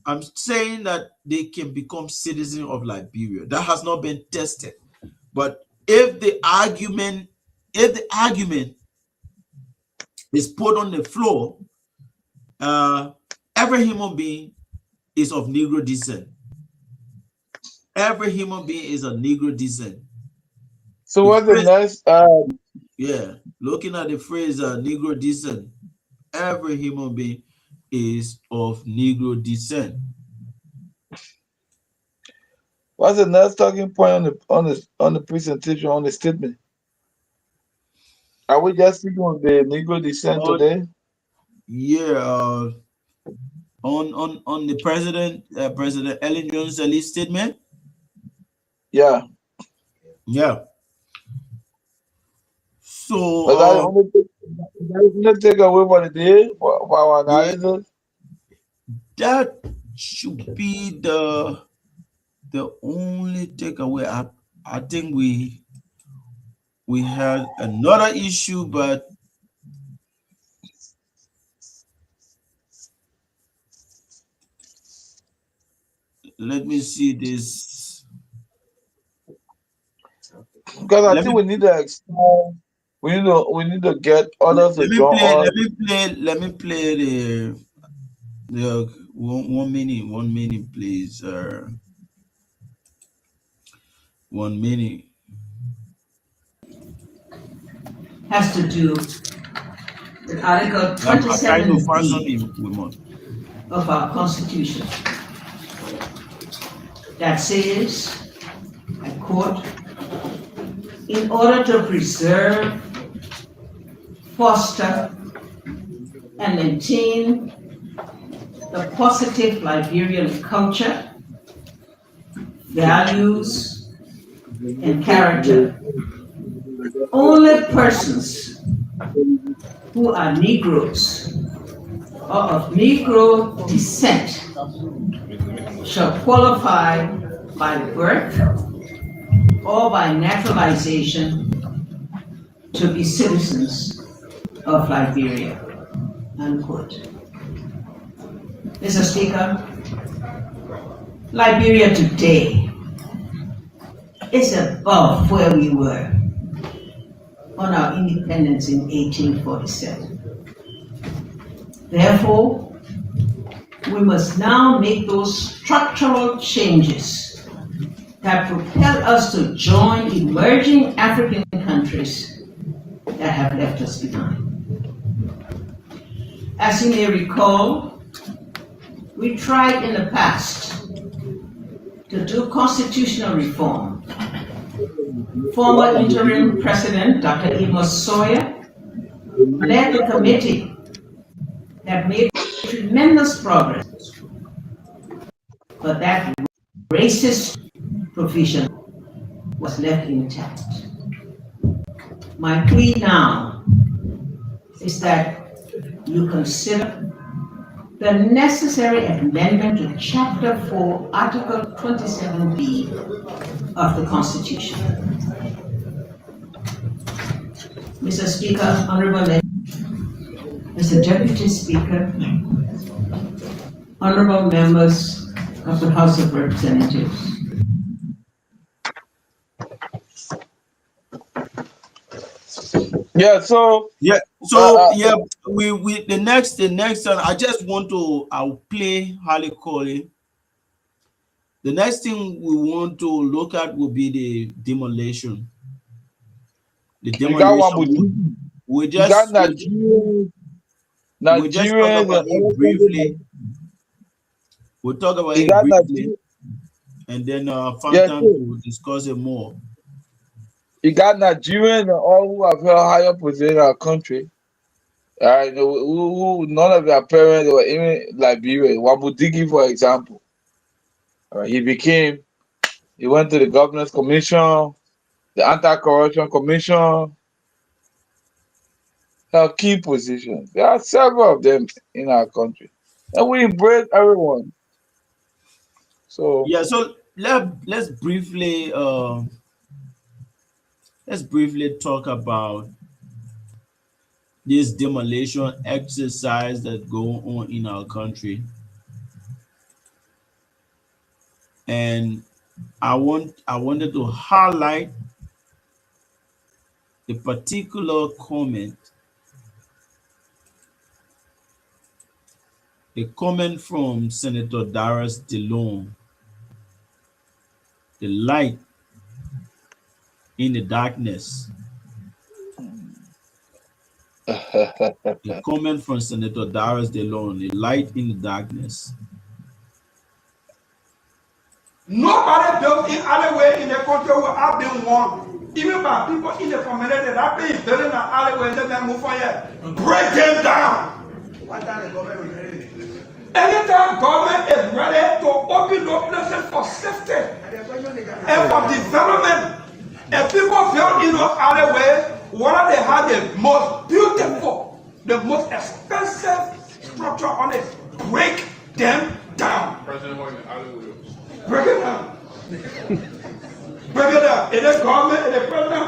I'm saying that they can become citizens of Liberia. That has not been tested. But if the argument is put on the floor, every human being is of Negro descent. Every human being is of Negro descent. So The what's the phrase, next? yeah, looking at the phrase Negro descent, every human being is of Negro descent. What's the next talking point on the presentation on the statement? Are we just speaking of the Negro descent On, today? yeah, on the President Ellen Jones statement. Yeah. Yeah. But that So only take away what it is for our yeah, analysis. that should be the only takeaway. I think we had another issue, but let me see this. Because I Let think me we need to expand. We need to get others to join us. let me play the 1 minute, please. 1 minute. Has to do with Article I'm trying to find 27B something we want. of our Constitution that says, I quote, in order to preserve, foster, and maintain the positive Liberian culture, values, and character, only persons who are Negroes or of Negro descent shall qualify by birth or by naturalization to be citizens of Liberia. Unquote. Mr. Speaker, Liberia today is above where we were on our independence in 1847. Therefore, we must now make those structural changes that propel us to join emerging African countries that have left us behind. As you may recall, we tried in the past to do constitutional reform. Former interim president, Dr. Amos Sawyer, led the committee that made tremendous progress, but that racist provision was left intact. My plea now is that you consider the necessary amendment to Chapter 4, Article 27B of the Constitution. Mr. Speaker, Honorable Mr. Deputy Speaker, honorable members of the House of Representatives. Yeah. So. Yeah. So yeah, we the next I just want to I'll play how they call it. The next thing we want to look at will be the demolition. The You got one demolition. We You got just talk Nigerians about and it other briefly. countries. We'll talk about You it got briefly, and then find Yes, time sir. to discuss it more. You got Nigerians and all who have held higher position in our country. Who none of their parents were even Liberia. Wabudigi, for example. He went to the Governor's Commission, the Anti-Corruption Commission, held key positions. There are several of them in our country. And we embrace everyone. So Yeah, so let's briefly talk about this demolition exercise that go on in our country. And I wanted to highlight a particular comment, a comment from Senator Darius DeLone, the light in the darkness. A comment from Senator Darius DeLone, a light in the darkness. Nobody built in alleyway in the country where I've been one. Even by people in the community that have been building an alleyway, let them move for here. Break them down. What time the government is ready? Anytime government is ready to open those places for safety and for development, and people build in those alleyways, whether they have the most beautiful, the most expensive structure on it, break them down. Break it down. Break it down. If the government, if the president,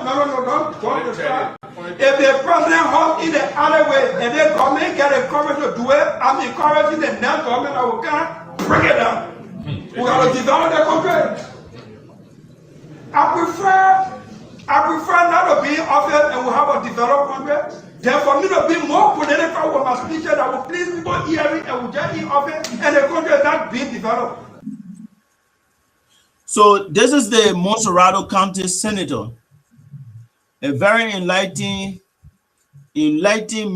don't decide. If the president holds in the alleyway and the government get the courage to do it, I'm encouraging the next government that will come, break it down. We got to develop the country. I prefer not to be in office and we have a developed country. Then for me to be more political with my speeches that will please people hearing and will get in office and the country is not being developed. So this is the Monserrado County Senator, a very enlightening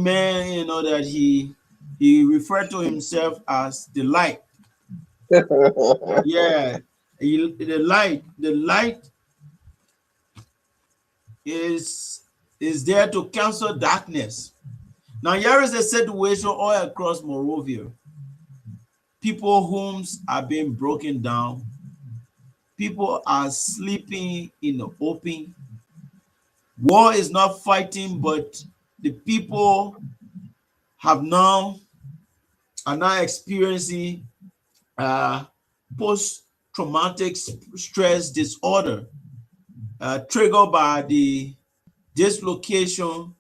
man, you know, that he referred to himself as the light. Yeah, the light is there to cancel darkness. Now here is a situation all across Monrovia. People's homes are being broken down. People are sleeping in the open. War is not fighting, but the people are now experiencing post-traumatic stress disorder triggered by the dislocation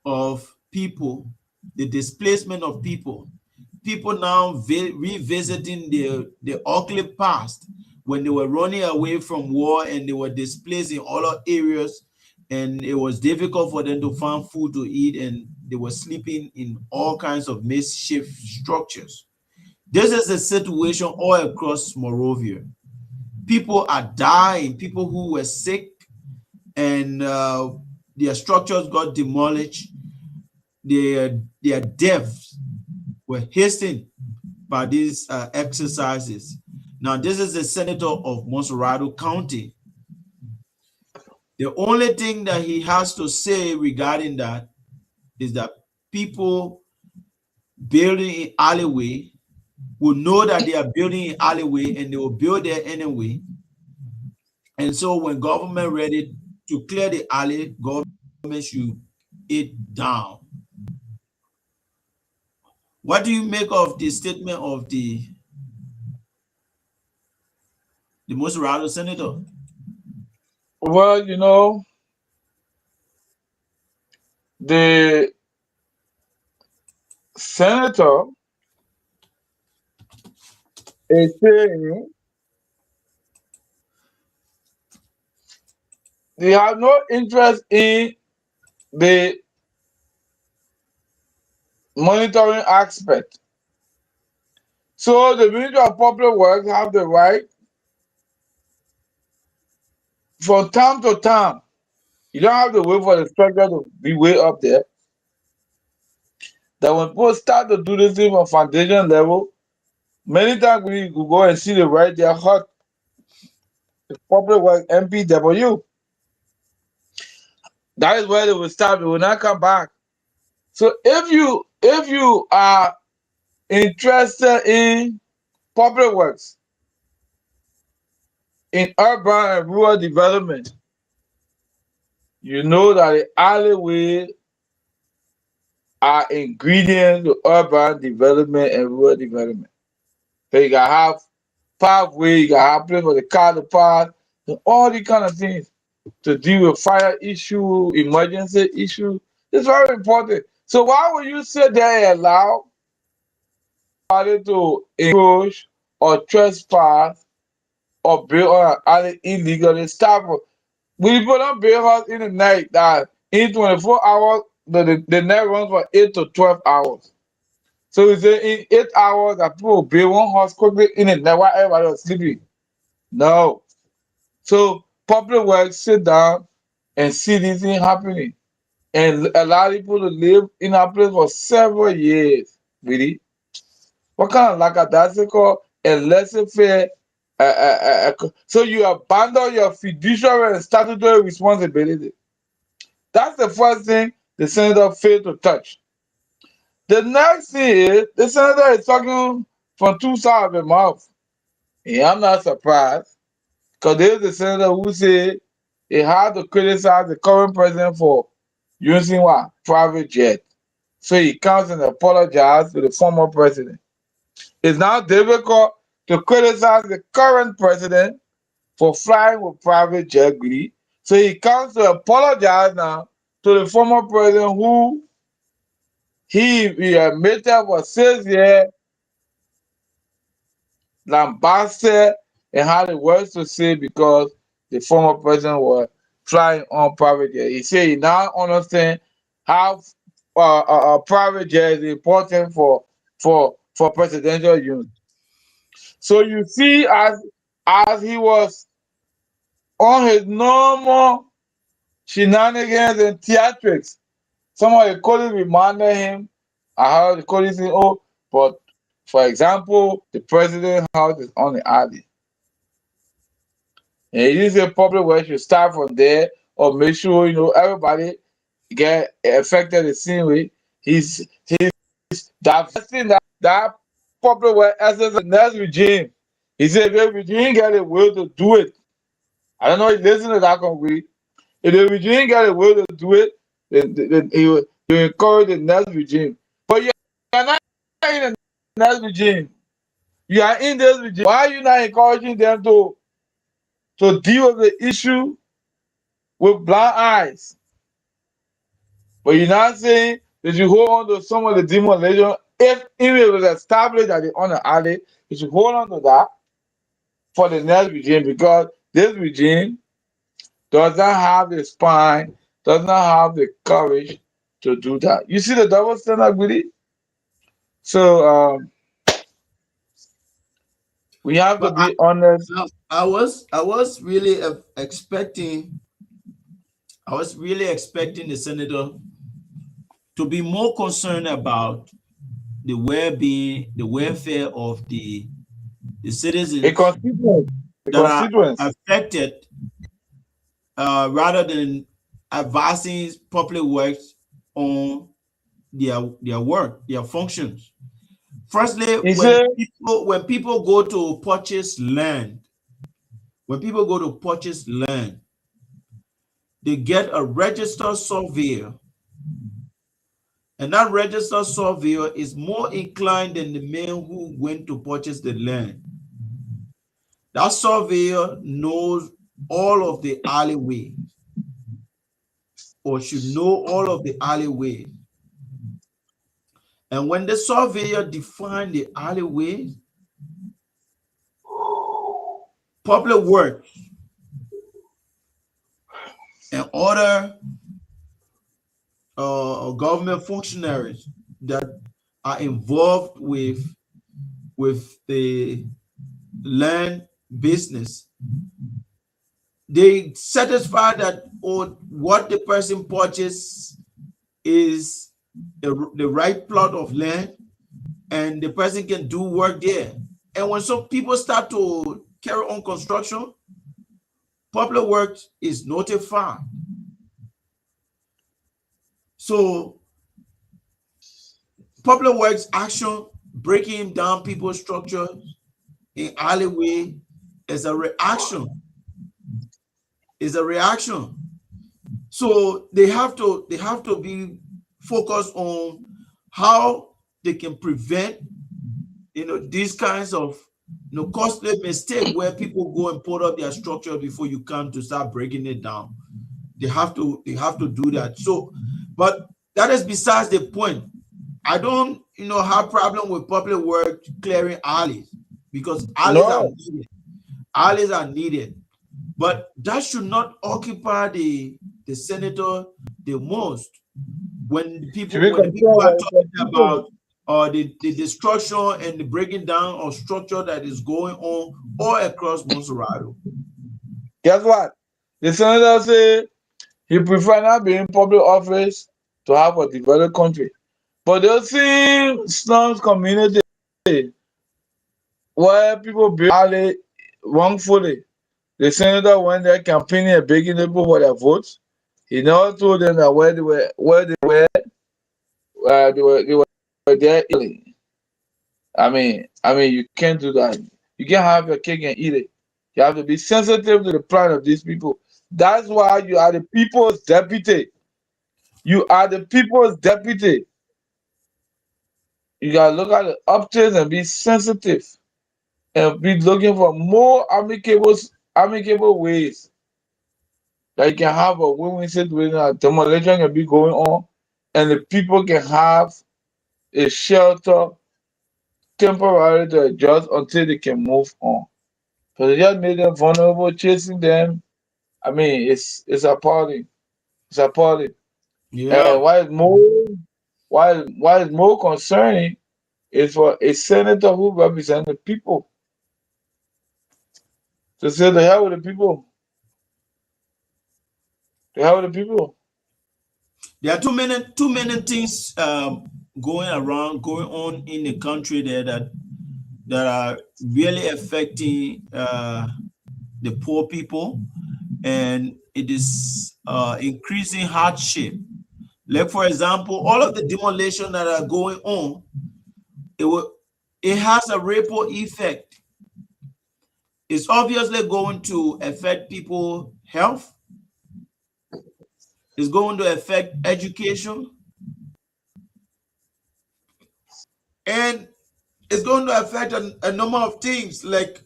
of people, the displacement of people. People now revisiting the ugly past when they were running away from war and they were displaced in other areas, and it was difficult for them to find food to eat, and they were sleeping in all kinds of makeshift structures. This is a situation all across Monrovia. People are dying, people who were sick and their structures got demolished. Their deaths were hastened by these exercises. Now, this is the senator of Monserrado County. The only thing that he has to say regarding that is that people building in alleyway will know that they are building in alleyway and they will build there anyway. And so when government ready to clear the alley, government should it down. What do you make of the statement of the Monserrado senator? Well, you know, the senator is saying they have no interest in the monitoring aspect. So the Ministry of Public Works have the right from time to time. You don't have to wait for the structure to be way up there. That when people start to do this thing on foundation level, many times we could go and see the right there hot the Public Works MPW. That is where they will start. They will not come back. So if you are interested in public works, in urban and rural development, you know that the alleyway are ingredients to urban development and rural development. So you can have pathway, you can have place for the car to pass, and all these kind of things to deal with fire issue, emergency issue. It's very important. So why would you sit there and allow somebody to encroach or trespass or build on an alley illegally. Stop. We people don't build house in the night that in 24 hours, the night runs for 8 to 12 hours. So we say in 8 hours that people build one house quickly in the night while everybody was sleeping. No. So public works sit down and see this thing happening and allow people to live in a place for several years. Really? What kind of lackadaisical and laissez-faire? So you abandon your fiduciary and statutory responsibility. That's the first thing the senator failed to touch. The next thing is the senator is talking from two sides of the mouth. And I'm not surprised because there's the senator who said he had to criticize the current president for using what? Private jet. So he comes and apologizes to the former president. It's now difficult to criticize the current president for flying with private jet greedy. So he comes to apologize now to the former president who he admitted for 6 years, lambasted, and had the words to say because the former president was flying on private jet. He said he now understands how private jet is important for presidential use. So you see, as he was on his normal shenanigans and theatrics, some of the colleagues reminded him, I heard the colleagues say, oh, but for example, the president's house is on the alley. And he didn't say public works should start from there or make sure, everybody get affected the same way. He's divesting that public work essence of the next regime. He said if the regime get a will to do it, I don't know if you listen to that concrete. If the regime get a will to do it, then he will encourage the next regime. But you are not in the next regime. You are in this regime. Why are you not encouraging them to deal with the issue with blind eyes? But you're not saying that you hold on to some of the demolition. If it was established that they're on the alley, you should hold on to that for the next regime because this regime does not have the spine, does not have the courage to do that. You see the double standard with it? So we have to But be honest. I was really expecting the senator to be more concerned about the well-being, the welfare of the citizens A constituent. that are affected, rather than advising public works on their work, their functions. Firstly, He said, when people go to purchase land, they get a registered surveyor. And that registered surveyor is more inclined than the man who went to purchase the land. That surveyor knows all of the alleyways, or should know all of the alleyways. And when the surveyor defines the alleyways, public works and other government functionaries that are involved with the land business, they satisfy that what the person purchased is the right plot of land and the person can do work there. And when some people start to carry on construction, public works is notified. So public works action, breaking down people's structures in alleyway, is a reaction. So they have to be focused on how they can prevent these kinds of costly mistake where people go and put up their structure before you come to start breaking it down. They have to do that. So, but that is besides the point. I don't have problem with public work clearing alleys because alleys are needed. Allies are needed, but that should not occupy the senator the most. When Should people be when the concerned people are about the talking people. about the destruction and the breaking down of structure that is going on all across Monserrato. Guess what? The senator say he prefer not be in public office to have a developed country. But those same slums community where people build alley wrongfully, the senator went there campaigning and begging people for their votes. He never told them that where they were there illegally. I mean, you can't do that. You can't have your cake and eat it. You have to be sensitive to the plight of these people. That's why you are the people's deputy. You are the people's deputy. You gotta look at the updates and be sensitive and be looking for more amicable ways that you can have a win-win situation. A demolition can be going on, and the people can have a shelter temporarily to adjust until they can move on. So they just made them vulnerable, chasing them. I mean, it's appalling. It's appalling. Yeah, And why is more concerning is for a senator who represents the people to say the hell with the people. The hell with the people. there are too many things going on in the country there that are really affecting the poor people, and it is increasing hardship. Like for example, all of the demolition that are going on, it has a ripple effect. It's obviously going to affect people's health. It's going to affect education, and it's going to affect a number of things like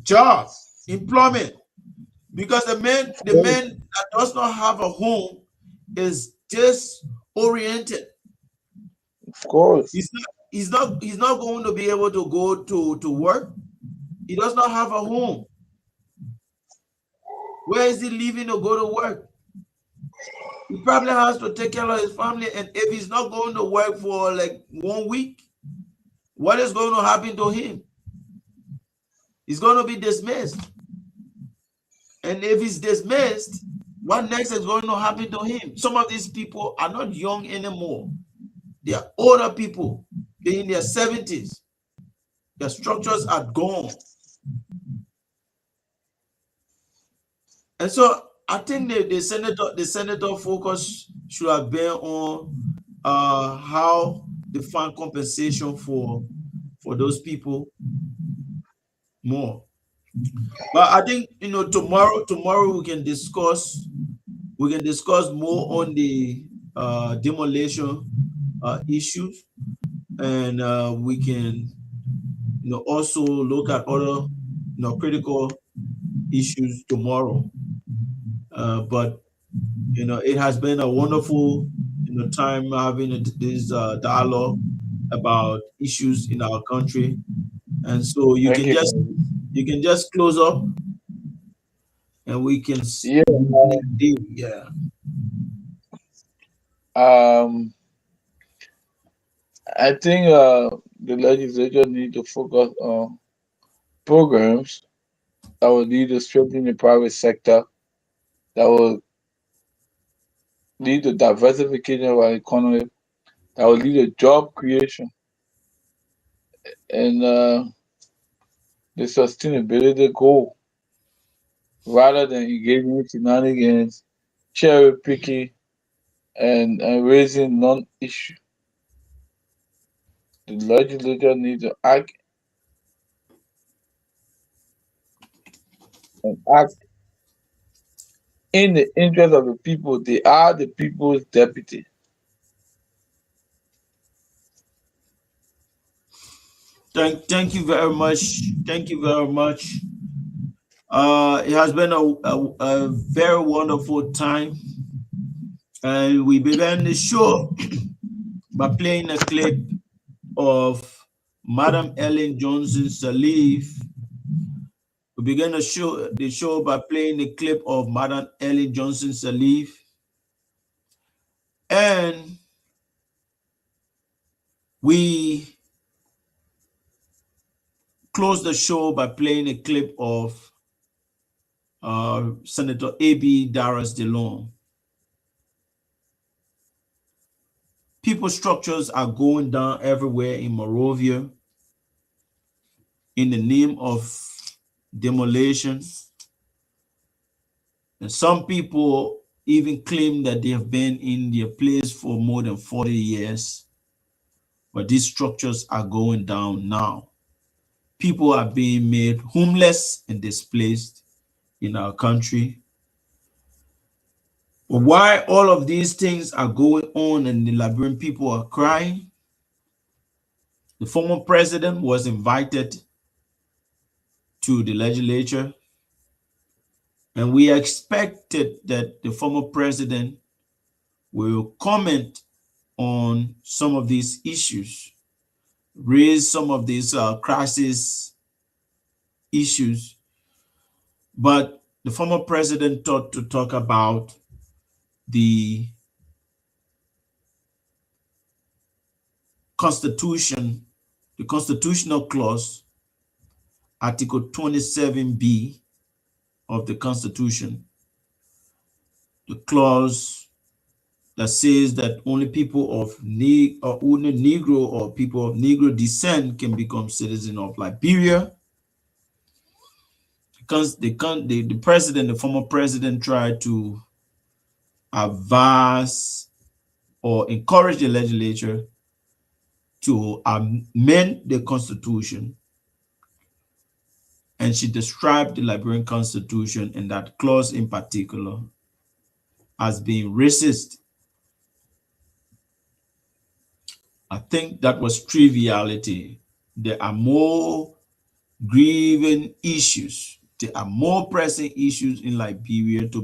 job, employment. Because the man that does not have a home is disoriented. Of course. He's not going to be able to go to work. He does not have a home. Where is he leaving to go to work? He probably has to take care of his family, and if he's not going to work for like 1 week, what is going to happen to him? He's going to be dismissed. And if he's dismissed, what next is going to happen to him? Some of these people are not young anymore. They are older people. They're in their 70s. Their structures are gone. And so I think the senator focus should have been on how they find compensation for those people more. But I think tomorrow we can discuss more on the demolition issues, and we can also look at other critical issues tomorrow. But it has been a wonderful time having this dialogue about issues in our country, and so you Thank can you. just close up, and we can Yeah. deal. Yeah. Um. I think the legislature need to focus on programs that will lead to strengthening the private sector, that will lead to diversification of our economy, that will lead to job creation, and the sustainability goal, rather than engaging in shenanigans, cherry picking, and raising non-issue. The legislature needs to act in the interest of the people. They are the people's deputy. Thank you very much. Thank you very much. It has been a very wonderful time, and we began the show by playing a clip of Madam Ellen Johnson Sirleaf. We began the show by playing a clip of Madam Ellen Johnson Sirleaf, and we closed the show by playing a clip of Senator A.B. Darius DeLong. People structures are going down everywhere in Monrovia in the name of demolition. And some people even claim that they have been in their place for more than 40 years. But these structures are going down now. People are being made homeless and displaced in our country. But why all of these things are going on and the Liberian people are crying? The former president was invited to the legislature, and we expected that the former president will comment on some of these issues, raise some of these crisis issues. But the former president thought to talk about the Constitution, the constitutional clause, Article 27B of the Constitution, the clause that says that only people of only Negro or people of Negro descent can become citizens of Liberia. Because the former president tried to advise or encourage the legislature to amend the Constitution, and she described the Liberian Constitution and that clause in particular as being racist. I think that was triviality. There are more grieving issues. There are more pressing issues in Liberia to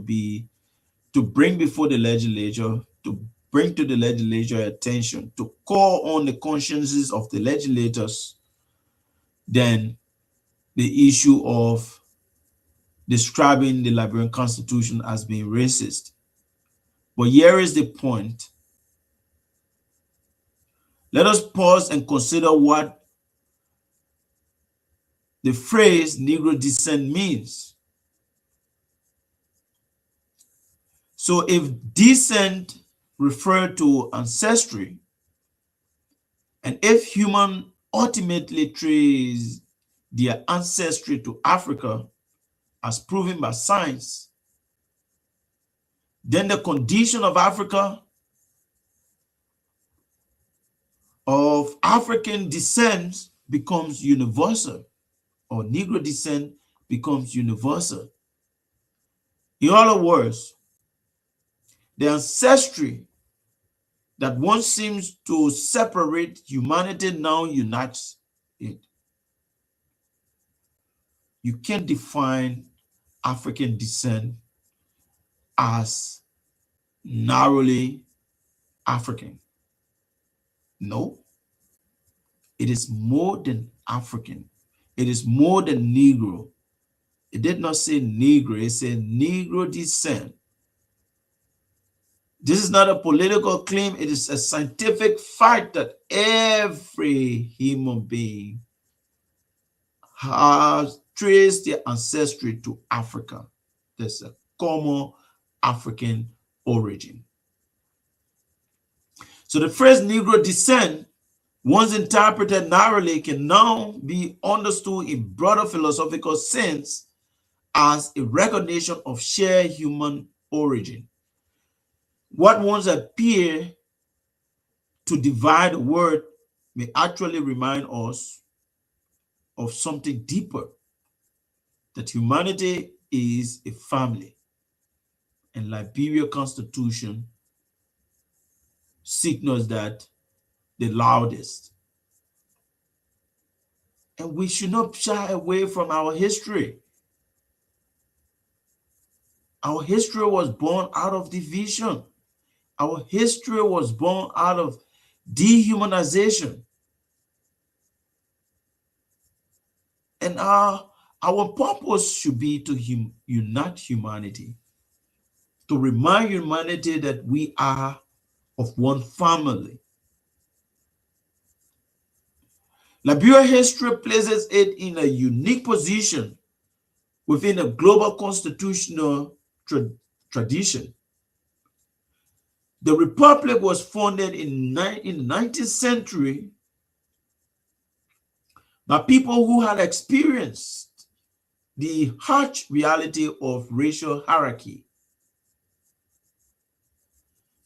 bring before the legislature, to bring to the legislature attention, to call on the consciences of the legislators than the issue of describing the Liberian Constitution as being racist. But here is the point. Let us pause and consider what the phrase Negro descent means. So if descent referred to ancestry, and if human ultimately trace their ancestry to Africa, as proven by science, then the condition of Africa, of African descent, becomes universal, or Negro descent becomes universal. In other words, the ancestry that once seems to separate humanity now unites it. You can't define African descent as narrowly African. No, it is more than African. It is more than Negro. It did not say Negro, it said Negro descent. This is not a political claim, it is a scientific fact that every human being has traced their ancestry to Africa. There's a common African origin. So the phrase Negro descent, once interpreted narrowly, can now be understood in broader philosophical sense as a recognition of shared human origin. What once appeared to divide the world may actually remind us of something deeper, that humanity is a family, and Liberia Constitution signals that the loudest. And we should not shy away from our history. Our history was born out of division. Our history was born out of dehumanization. And our Our purpose should be to unite humanity, to remind humanity that we are of one family. Liberia history places it in a unique position within a global constitutional tradition. The republic was founded in the 19th century by people who had experienced the harsh reality of racial hierarchy.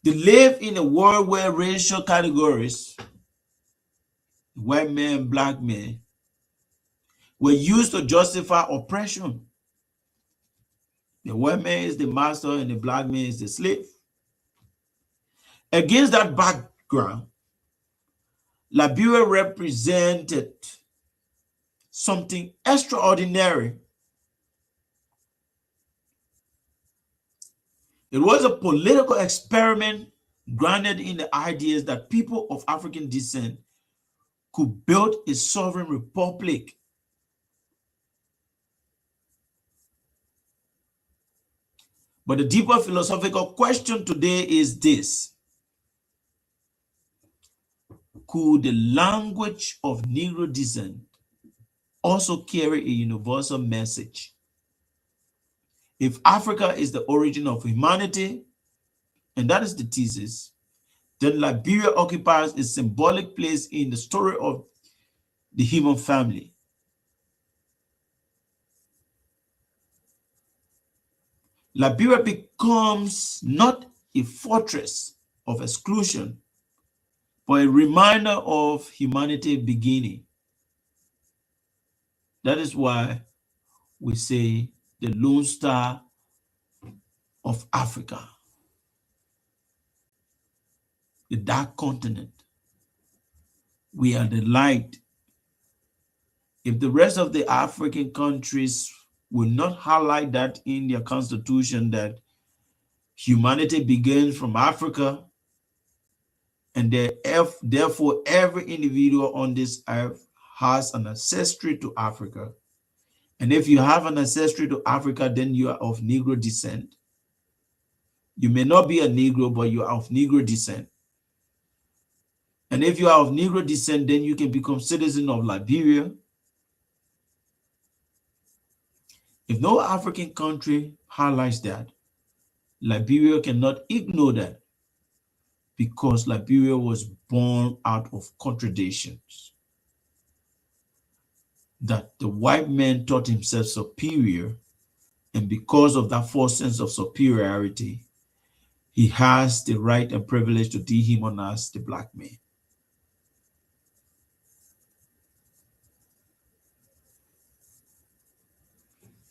They live in a world where racial categories, white men, black men, were used to justify oppression. The white man is the master and the black man is the slave. Against that background, Liberia represented something extraordinary. It was a political experiment grounded in the ideas that people of African descent could build a sovereign republic. But the deeper philosophical question today is this: could the language of Negro descent also carry a universal message? If Africa is the origin of humanity, and that is the thesis, then Liberia occupies a symbolic place in the story of the human family. Liberia becomes not a fortress of exclusion, but a reminder of humanity beginning. That is why we say the Lone Star of Africa, the dark continent. We are the light. If the rest of the African countries will not highlight that in their constitution, that humanity begins from Africa, and therefore every individual on this earth has an ancestry to Africa. And if you have an ancestry to Africa, then you are of Negro descent. You may not be a Negro, but you are of Negro descent. And if you are of Negro descent, then you can become citizen of Liberia. If no African country highlights that, Liberia cannot ignore that, because Liberia was born out of contradictions. That the white man thought himself superior, and because of that false sense of superiority, he has the right and privilege to dehumanize the black man.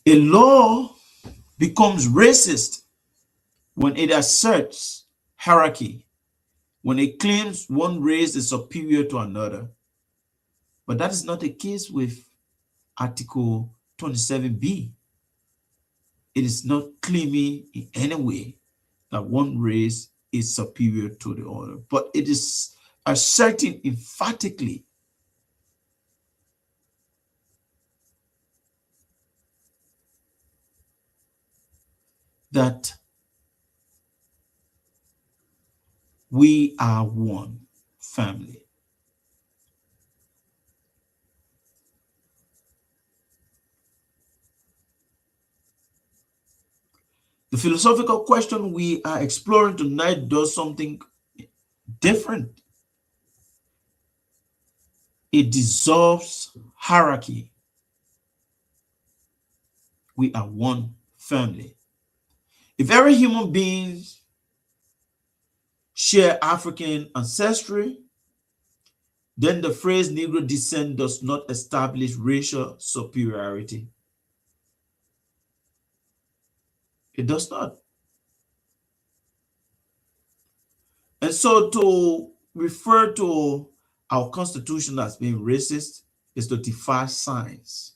A law becomes racist when it asserts hierarchy, when it claims one race is superior to another. But that is not the case with Article 27B. It is not claiming in any way that one race is superior to the other, but it is asserting emphatically that we are one family. The philosophical question we are exploring tonight does something different. It dissolves hierarchy. We are one family. If every human being share African ancestry, then the phrase Negro descent does not establish racial superiority. It does not. And so to refer to our constitution as being racist is to defy science.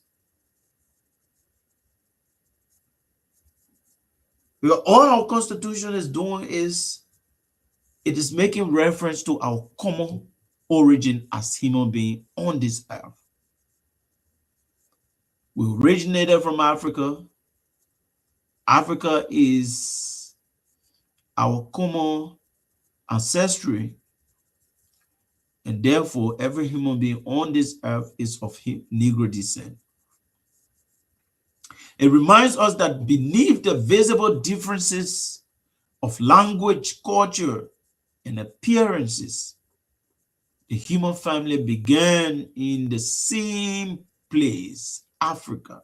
Because all our constitution is doing is it is making reference to our common origin as human beings on this earth. We originated from Africa. Africa is our common ancestry, and therefore every human being on this earth is of Negro descent. It reminds us that beneath the visible differences of language, culture, and appearances, the human family began in the same place, Africa.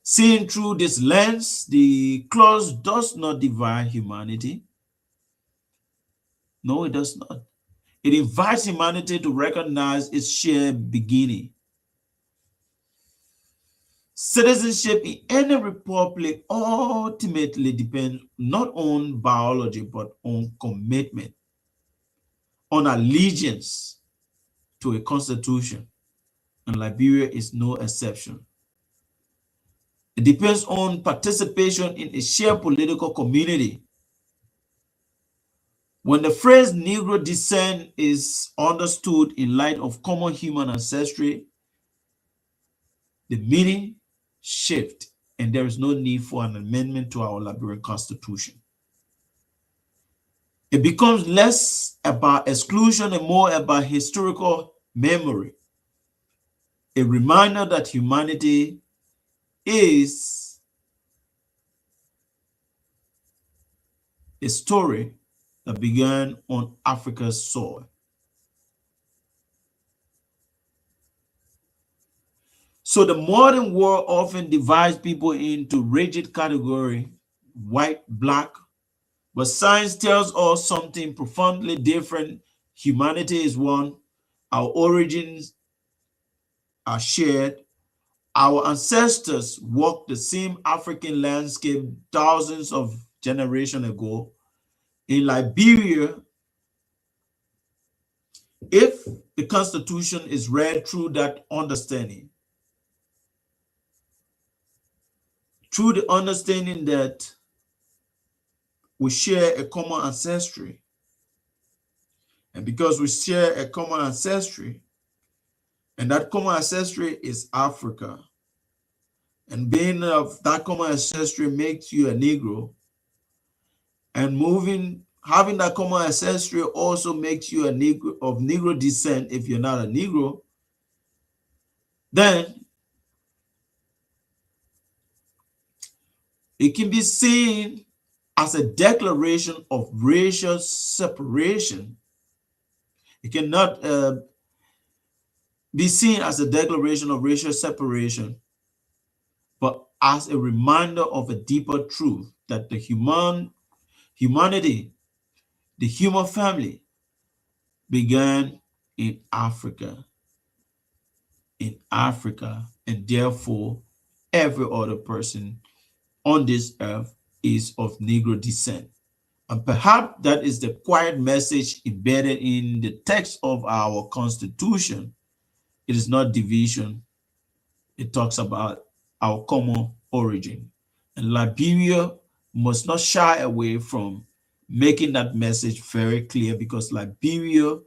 Seen through this lens, the clause does not divide humanity. No, it does not. It invites humanity to recognize its shared beginning. Citizenship in any republic ultimately depends not on biology, but on commitment, on allegiance to a constitution, and Liberia is no exception. It depends on participation in a shared political community. When the phrase Negro descent is understood in light of common human ancestry, the meaning shifts, and there is no need for an amendment to our Liberian Constitution. It becomes less about exclusion and more about historical memory, a reminder that humanity is a story that began on Africa's soil. So the modern world often divides people into rigid categories, white, black, but science tells us something profoundly different. Humanity is one. Our origins are shared. Our ancestors walked the same African landscape thousands of generations ago. In Liberia, if the Constitution is read through that understanding, through the understanding that we share a common ancestry, and because we share a common ancestry, and that common ancestry is Africa, and being of that common ancestry makes you a Negro, and having that common ancestry also makes you a Negro of Negro descent if you're not a Negro, then it can be seen as a declaration of racial separation. It cannot be seen as a declaration of racial separation, but as a reminder of a deeper truth that the humanity, the human family, began in Africa, and therefore every other person on this earth is of Negro descent. And perhaps that is the quiet message embedded in the text of our Constitution. It is not division. It talks about our common origin. And Liberia must not shy away from making that message very clear, because Liberia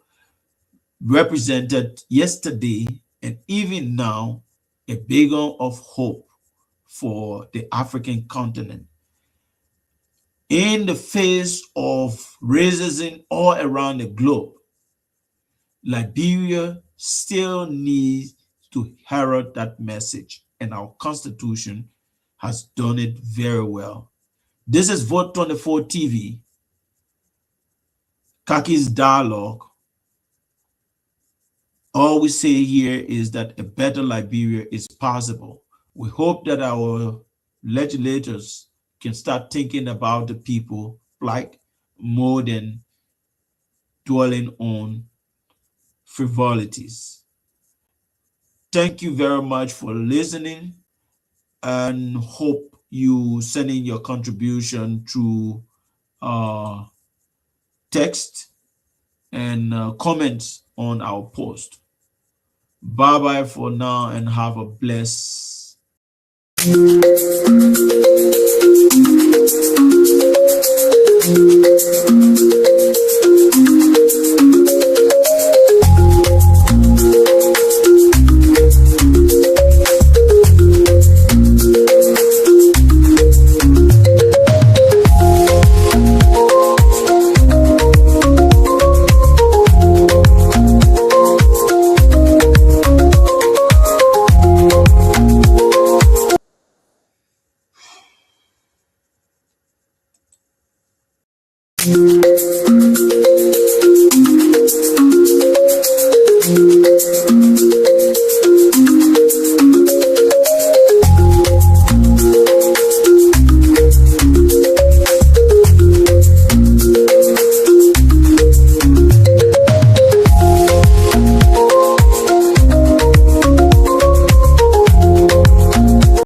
represented yesterday and even now a beacon of hope for the African continent. In the face of racism all around the globe, Liberia still needs to herald that message, and our Constitution has done it very well. This is Vote 24 TV, Kaki's Dialogue. All we say here is that a better Liberia is possible. We hope that our legislators can start thinking about the people like more than dwelling on frivolities. Thank you very much for listening, and hope you send in your contribution through text and comments on our post. Bye bye for now, and have a blessed